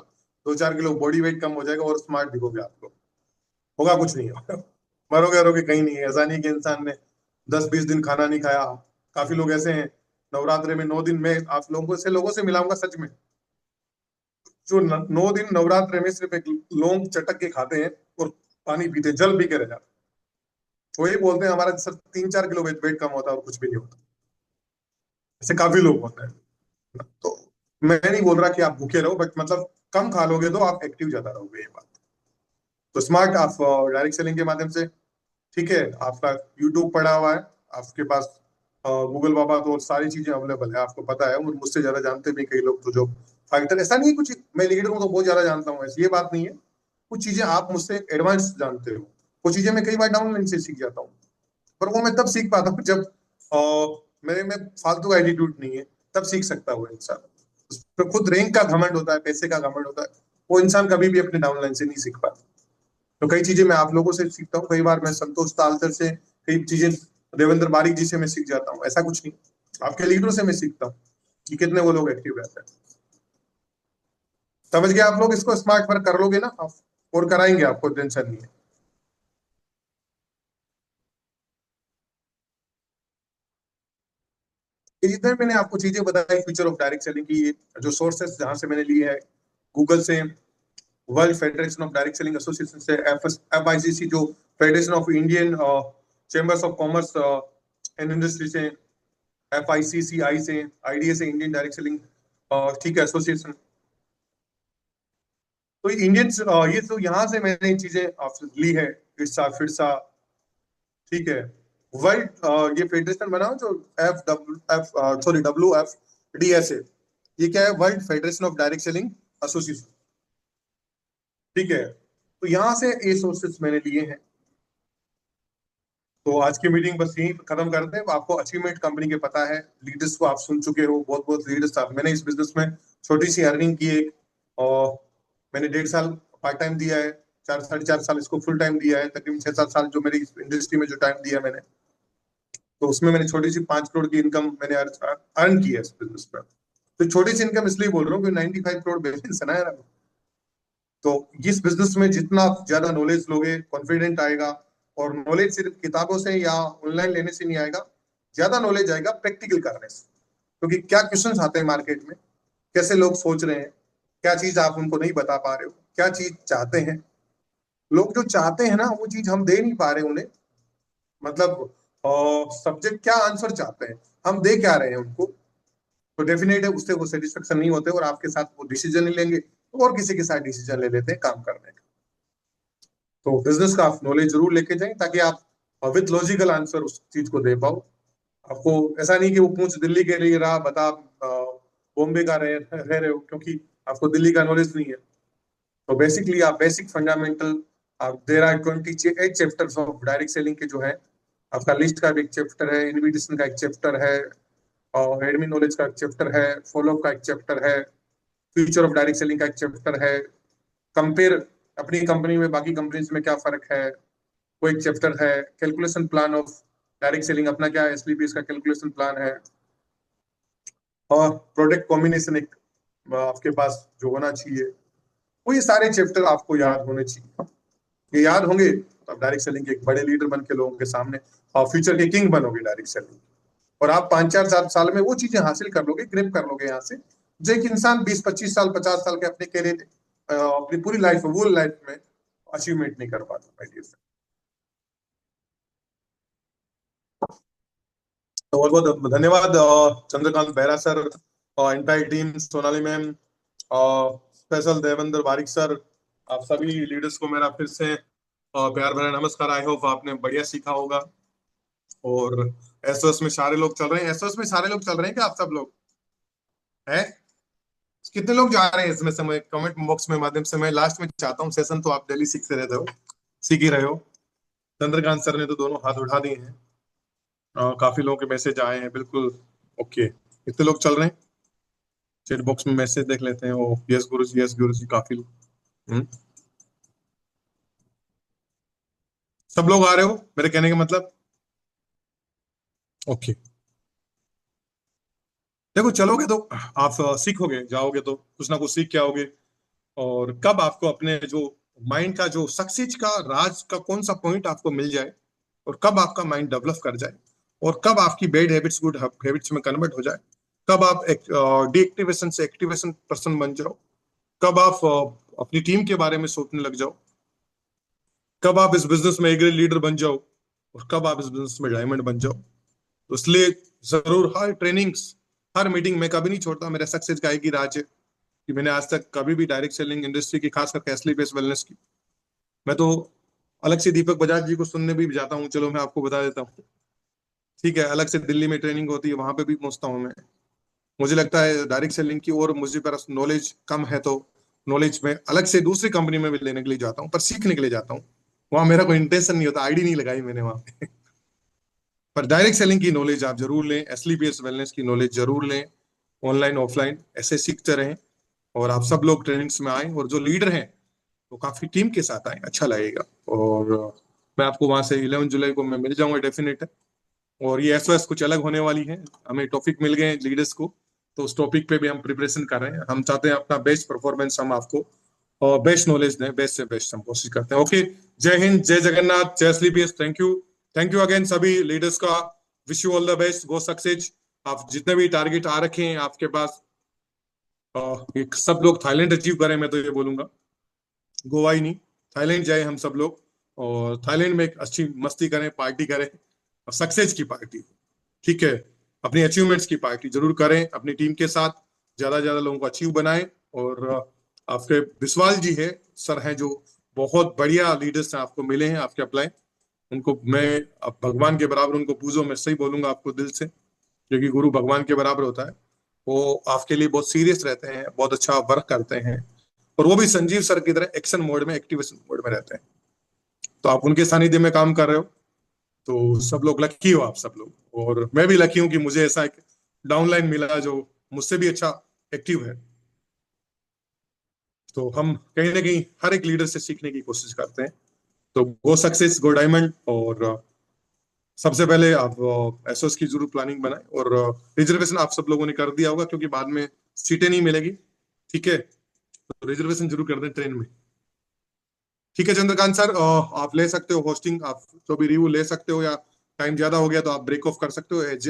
2-4 किलो बॉडी वेट कम हो जाएगा और स्मार्ट दिखोगे आप लोग। होगा कुछ नहीं होगा। मरोगे मरोगे कहीं नहीं है। ऐसा नहीं कि इंसान ने 10-20 दिन खाना नहीं खाया। काफी लोग ऐसे हैं, नवरात्रि में 9 दिन में आप लोगों से मिलाऊंगा सच में, जो 9 दिन नवरात्रि में सिर्फ एक लौंग चटक के खाते हैं और पानी पीते हैं, जल पी के रह जाते हैं। वो ये बोलते हैं हमारा सर 3-4 किलो वेट कम होता है और कुछ भी नहीं होता। ऐसे काफी लोग होते हैं। तो मैं नहीं बोल रहा कि आप भूखे रहो, बट मतलब कम खा लोगे तो आप एक्टिव ज्यादा रहोगे, ये बात। तो स्मार्ट आप डायरेक्ट सेलिंग के माध्यम से, ठीक है, आपका यूट्यूब पड़ा हुआ है आपके पास, गूगल बाबा तो सारी चीजें अवेलेबल है, आपको पता है, और मुझसे ज्यादा जानते भी कई लोग। तो जो फाइटर, ऐसा नहीं है कुछ मैं लीडर हूँ तो बहुत ज्यादा जानता हूँ, ऐसी ये बात नहीं है। कुछ चीजें आप मुझसे एडवांस जानते हो, कुछ चीजें मैं कई बार डाउनलाइन से सीख जाता हूँ। पर वो मैं तब सीख पाता हूँ जब मेरे में फालतू का एटीट्यूड नहीं है, तब सीख सकता है वो इंसान। उस पर खुद रैंक का घमंड होता है, पैसे का घमंड होता है, वो इंसान कभी भी अपने डाउनलाइन से नहीं सीख पाता। तो कई चीजें मैं आप लोगों से सीखता हूँ, कई बार मैं संतोष तालचर से, कई चीजें देवेंद्र बारिक जी से मैं सीख जाता हूँ। ऐसा कुछ नहीं, आपके लीडरों से मैं सीखता हूँ कि कितने वो लोग एक्टिव रहते हैं। समझ गए आप लोग, इसको स्मार्ट वर्क कर लोगे ना आप, और कराएंगे, आपको टेंशन नहीं है। ये जितने मैंने आपको चीजें बताई फ्यूचर ऑफ डायरेक्ट सेलिंग की, जो सोर्सेस जहां से मैंने लिए है, गूगल से, world federation of direct selling association से, एफ आई सी सी, जो federation of Indian chambers of commerce and industry से, एफ आई सी सी आई से, आईडीए से, इंडियन डायरेक्ट सेलिंग, ठीक है, एसोसिएशन। तो इंडियंस, ये तो यहाँ से मैंने ये चीजें आपसे ली है, इर्सा फिरसा, ठीक है। वर्ल्ड ये फेडरेशन बना हो जो WF, ये क्या है, world federation of direct selling association, ठीक है। तो यहाँ से ये सोर्सेस मैंने लिए हैं। तो आज की मीटिंग बस यही खत्म करते हैं। आपको अचीवमेंट कंपनी के पता है, लीडर्स को आप सुन चुके हो, बहुत बहुत लीडर्स आप, मैंने इस बिजनेस में छोटी सी अर्निंग की है, और मैंने 1.5 साल पार्ट टाइम दिया है, 4 साढ़े 4 साल इसको फुल टाइम दिया है, तकरीबन 6-7 साल जो मेरी इंडस्ट्री में जो टाइम दिया मैंने, तो उसमें मैंने छोटी सी 5 करोड़ की इनकम मैंने अर्न की है इस बिजनेस में। तो छोटी सी इनकम इसलिए बोल रहा हूँ कि 95 करोड़ बिजनेस है ना यार। तो इस बिजनेस में जितना ज्यादा नॉलेज लोगे, कॉन्फिडेंट आएगा। और नॉलेज सिर्फ किताबों से या ऑनलाइन लेने से नहीं आएगा, ज्यादा नॉलेज आएगा प्रैक्टिकल करने से। क्योंकि क्या क्वेश्चंस आते हैं मार्केट में, कैसे लोग सोच रहे हैं, क्या चीज आप उनको नहीं बता पा रहे हो, क्या चीज चाहते हैं लोग, जो चाहते हैं ना वो चीज हम दे नहीं पा रहे उन्हें। मतलब सब्जेक्ट क्या आंसर चाहते हैं, हम दे क्या रहे हैं उनको। तो डेफिनेट है उससे वो सेटिस्फेक्शन नहीं होते और आपके साथ वो डिसीजन नहीं लेंगे, और किसी के साथ डिसीजन ले लेते हैं काम करने का। तो बिजनेस का आप नॉलेज जरूर लेके जाएं ताकि आप विद लॉजिकल आंसर उस चीज को दे पाओ। आपको ऐसा नहीं कि वो पूछ दिल्ली के लिए रहा, बता आप बॉम्बे का रह रहे हो, क्योंकि आपको दिल्ली का नॉलेज नहीं है। तो बेसिकली आप बेसिक फंडामेंटल, आप there are 28 chapters of direct selling के जो है, आपका लिस्ट का भी एक चैप्टर है, इनविटेशन का एक चैप्टर है, और एडमिन नॉलेज का एक चैप्टर है, फॉलो का एक चैप्टर है, फ्यूचर ऑफ डायरेक्ट सेलिंग का एक चैप्टर है, कंपेयर अपनी कंपनी में बाकी कंपनीज में क्या फर्क है वो एक चैप्टर है, calculation plan of direct selling अपना क्या है, एसपीपीएस का कैलकुलेशन प्लान है, और प्रोडक्ट कॉम्बिनेशन एक आपके पास जो होना चाहिए। वो ये सारे चैप्टर आपको याद होने चाहिए। ये याद होंगे तो आप डायरेक्ट सेलिंग के एक बड़े लीडर बन के लोगों के सामने और फ्यूचर के किंग बनोगे डायरेक्ट सेलिंग। और आप 5-4 साल में वो चीजें हासिल कर लोगे, ग्रिप कर लोगे यहाँ से, जो एक इंसान 20-25 साल 50 साल के अपने करियर अपनी पूरी लाइफ वो लाइफ में अचीवमेंट नहीं कर पाता भाई। तो बहुत बहुत धन्यवाद चंद्रकांत बेहरा सर और एंटायर टीम, सोनाली मैम और स्पेशल देवेंद्र बारिक सर, आप सभी लीडर्स को मेरा फिर से प्यार भरा नमस्कार। आई होप आपने बढ़िया सीखा होगा। और एसओएस में सारे लोग चल रहे हैं, एसओएस में सारे लोग चल रहे हैं क्या आप सब लोग हैं? कितने लोग जा रहे हैं इसमें से, मैं कमेंट बॉक्स में माध्यम से मैं लास्ट में चाहता हूँ सेशन, तो आप डेली सीखते रहते हो, सीख ही रहे हो। चंद्रकांत सर ने तो दोनों हाथ उठा दिए हैं। काफी लोगों के मैसेज आए हैं, बिल्कुल। ओके, कितने लोग चल रहे हैं? चैट बॉक्स में मैसेज देख लेते हैं। ओ यस गुरु जी, यस गुरु जी, काफी लोग। हम्म, सब लोग आ रहे हो मेरे कहने का मतलब? ओके। देखो चलोगे तो आप सीखोगे, जाओगे तो कुछ ना कुछ सीख के आओगे। और कब आपको अपने जो माइंड का जो सक्सेस का राज का कौन सा पॉइंट आपको मिल जाए, और कब आपका माइंड डेवलप कर जाए, और कब आपकी बैड हैबिट्स गुड हैबिट्स में कन्वर्ट हो जाए, कब आप डीएक्टिवेशन से एक्टिवेशन पर्सन बन जाओ, कब आप अपनी टीम के बारे में सोचने लग जाओ, कब आप इस बिजनेस में एक लीडर बन जाओ, और कब आप इस बिजनेस में डायमंड बन जाओ। तो इसलिए जरूर हर ट्रेनिंग्स, हर मीटिंग में कभी नहीं छोड़ता। मेरा सक्सेस का एक ही राज है कि मैंने आज तक कभी भी डायरेक्ट सेलिंग इंडस्ट्री की, खास करके एसली बेस्ड वेलनेस की, मैं तो अलग से दीपक बजाज जी को सुनने भी जाता हूँ। चलो मैं आपको बता देता हूँ, ठीक है, अलग से दिल्ली में ट्रेनिंग होती है, वहां पे भी पहुंचता हूँ मैं। मुझे लगता है डायरेक्ट सेलिंग की और मुझे पास नॉलेज कम है, तो नॉलेज में अलग से दूसरी कंपनी में भी लेने के लिए जाता हूँ, पर सीखने के लिए जाता हूँ। वहां मेरा कोई इंटेंशन नहीं होता, आईडी नहीं लगाई मैंने वहां पे। पर डायरेक्ट सेलिंग की नॉलेज आप जरूर लें, एसलीपीएस वेलनेस की नॉलेज जरूर लें, ऑनलाइन ऑफलाइन ऐसे सीखते रहें। और आप सब लोग ट्रेनिंग्स में आए, और जो लीडर हैं वो काफी टीम के साथ आए, अच्छा लगेगा। और मैं आपको वहां से 11 जुलाई को मैं मिल जाऊंगा डेफिनेट है। और ये एसओएस कुछ अलग होने वाली है, हमें टॉपिक मिल गए लीडर्स को, तो उस टॉपिक पे भी हम प्रिपरेशन कर रहे हैं। हम चाहते हैं अपना बेस्ट परफॉर्मेंस हम आपको और बेस्ट नॉलेज दें, बेस्ट से बेस्ट हम कोशिश करते हैं। ओके, जय हिंद, जय जगन्नाथ, जय स्लीपियस, thank you. Thank you again सभी लीडर्स का। Wish you all the best, go success. आप जितने भी टारगेट आ रखे हैं आपके पास, एक सब लोग थाईलैंड अचीव करें, मैं तो ये बोलूंगा, गोवा ही नहीं, थाईलैंड जाए हम सब लोग, और थाईलैंड में एक अच्छी मस्ती करें, पार्टी करें, और सक्सेस की पार्टी, ठीक है, अपनी अचीवमेंट्स की पार्टी जरूर करें अपनी टीम के साथ, ज्यादा से ज्यादा लोगों को अचीव बनाएं। और आपके बिस्वाल जी है, सर हैं जो बहुत बढ़िया लीडर्स हैं, आपको मिले हैं, आपके अप्लाई, उनको मैं अब भगवान के बराबर उनको पूजो, मैं सही बोलूंगा आपको दिल से, क्योंकि गुरु भगवान के बराबर होता है। वो आपके लिए बहुत सीरियस रहते हैं, बहुत अच्छा वर्क करते हैं, और वो भी संजीव सर की तरह एक्शन मोड में, एक्टिवेशन मोड में रहते हैं। तो आप उनके सानिध्य में काम कर रहे हो, तो सब लोग लकी हो आप सब लोग, और मैं भी लकी हूं कि मुझे ऐसा एक डाउनलाइन मिला जो मुझसे भी अच्छा एक्टिव है। तो हम कहीं ना कहीं हर एक लीडर से सीखने की कोशिश करते हैं। तो गो सक्सेस, गो डायमंड। और सबसे पहले आप एसओएस की जरूर प्लानिंग बनाएं, और रिजर्वेशन आप सब लोगों ने कर दिया होगा क्योंकि बाद में सीटें नहीं मिलेगी। ठीक है, तो रिजर्वेशन जरूर कर दें ट्रेन में। ठीक है चंद्रकांत सर, आप ले सकते हो होस्टिंग, आप जो भी रिव्यू ले सकते हो, या टाइम ज्यादा हो गया तो आप ब्रेक ऑफ कर सकते हो एज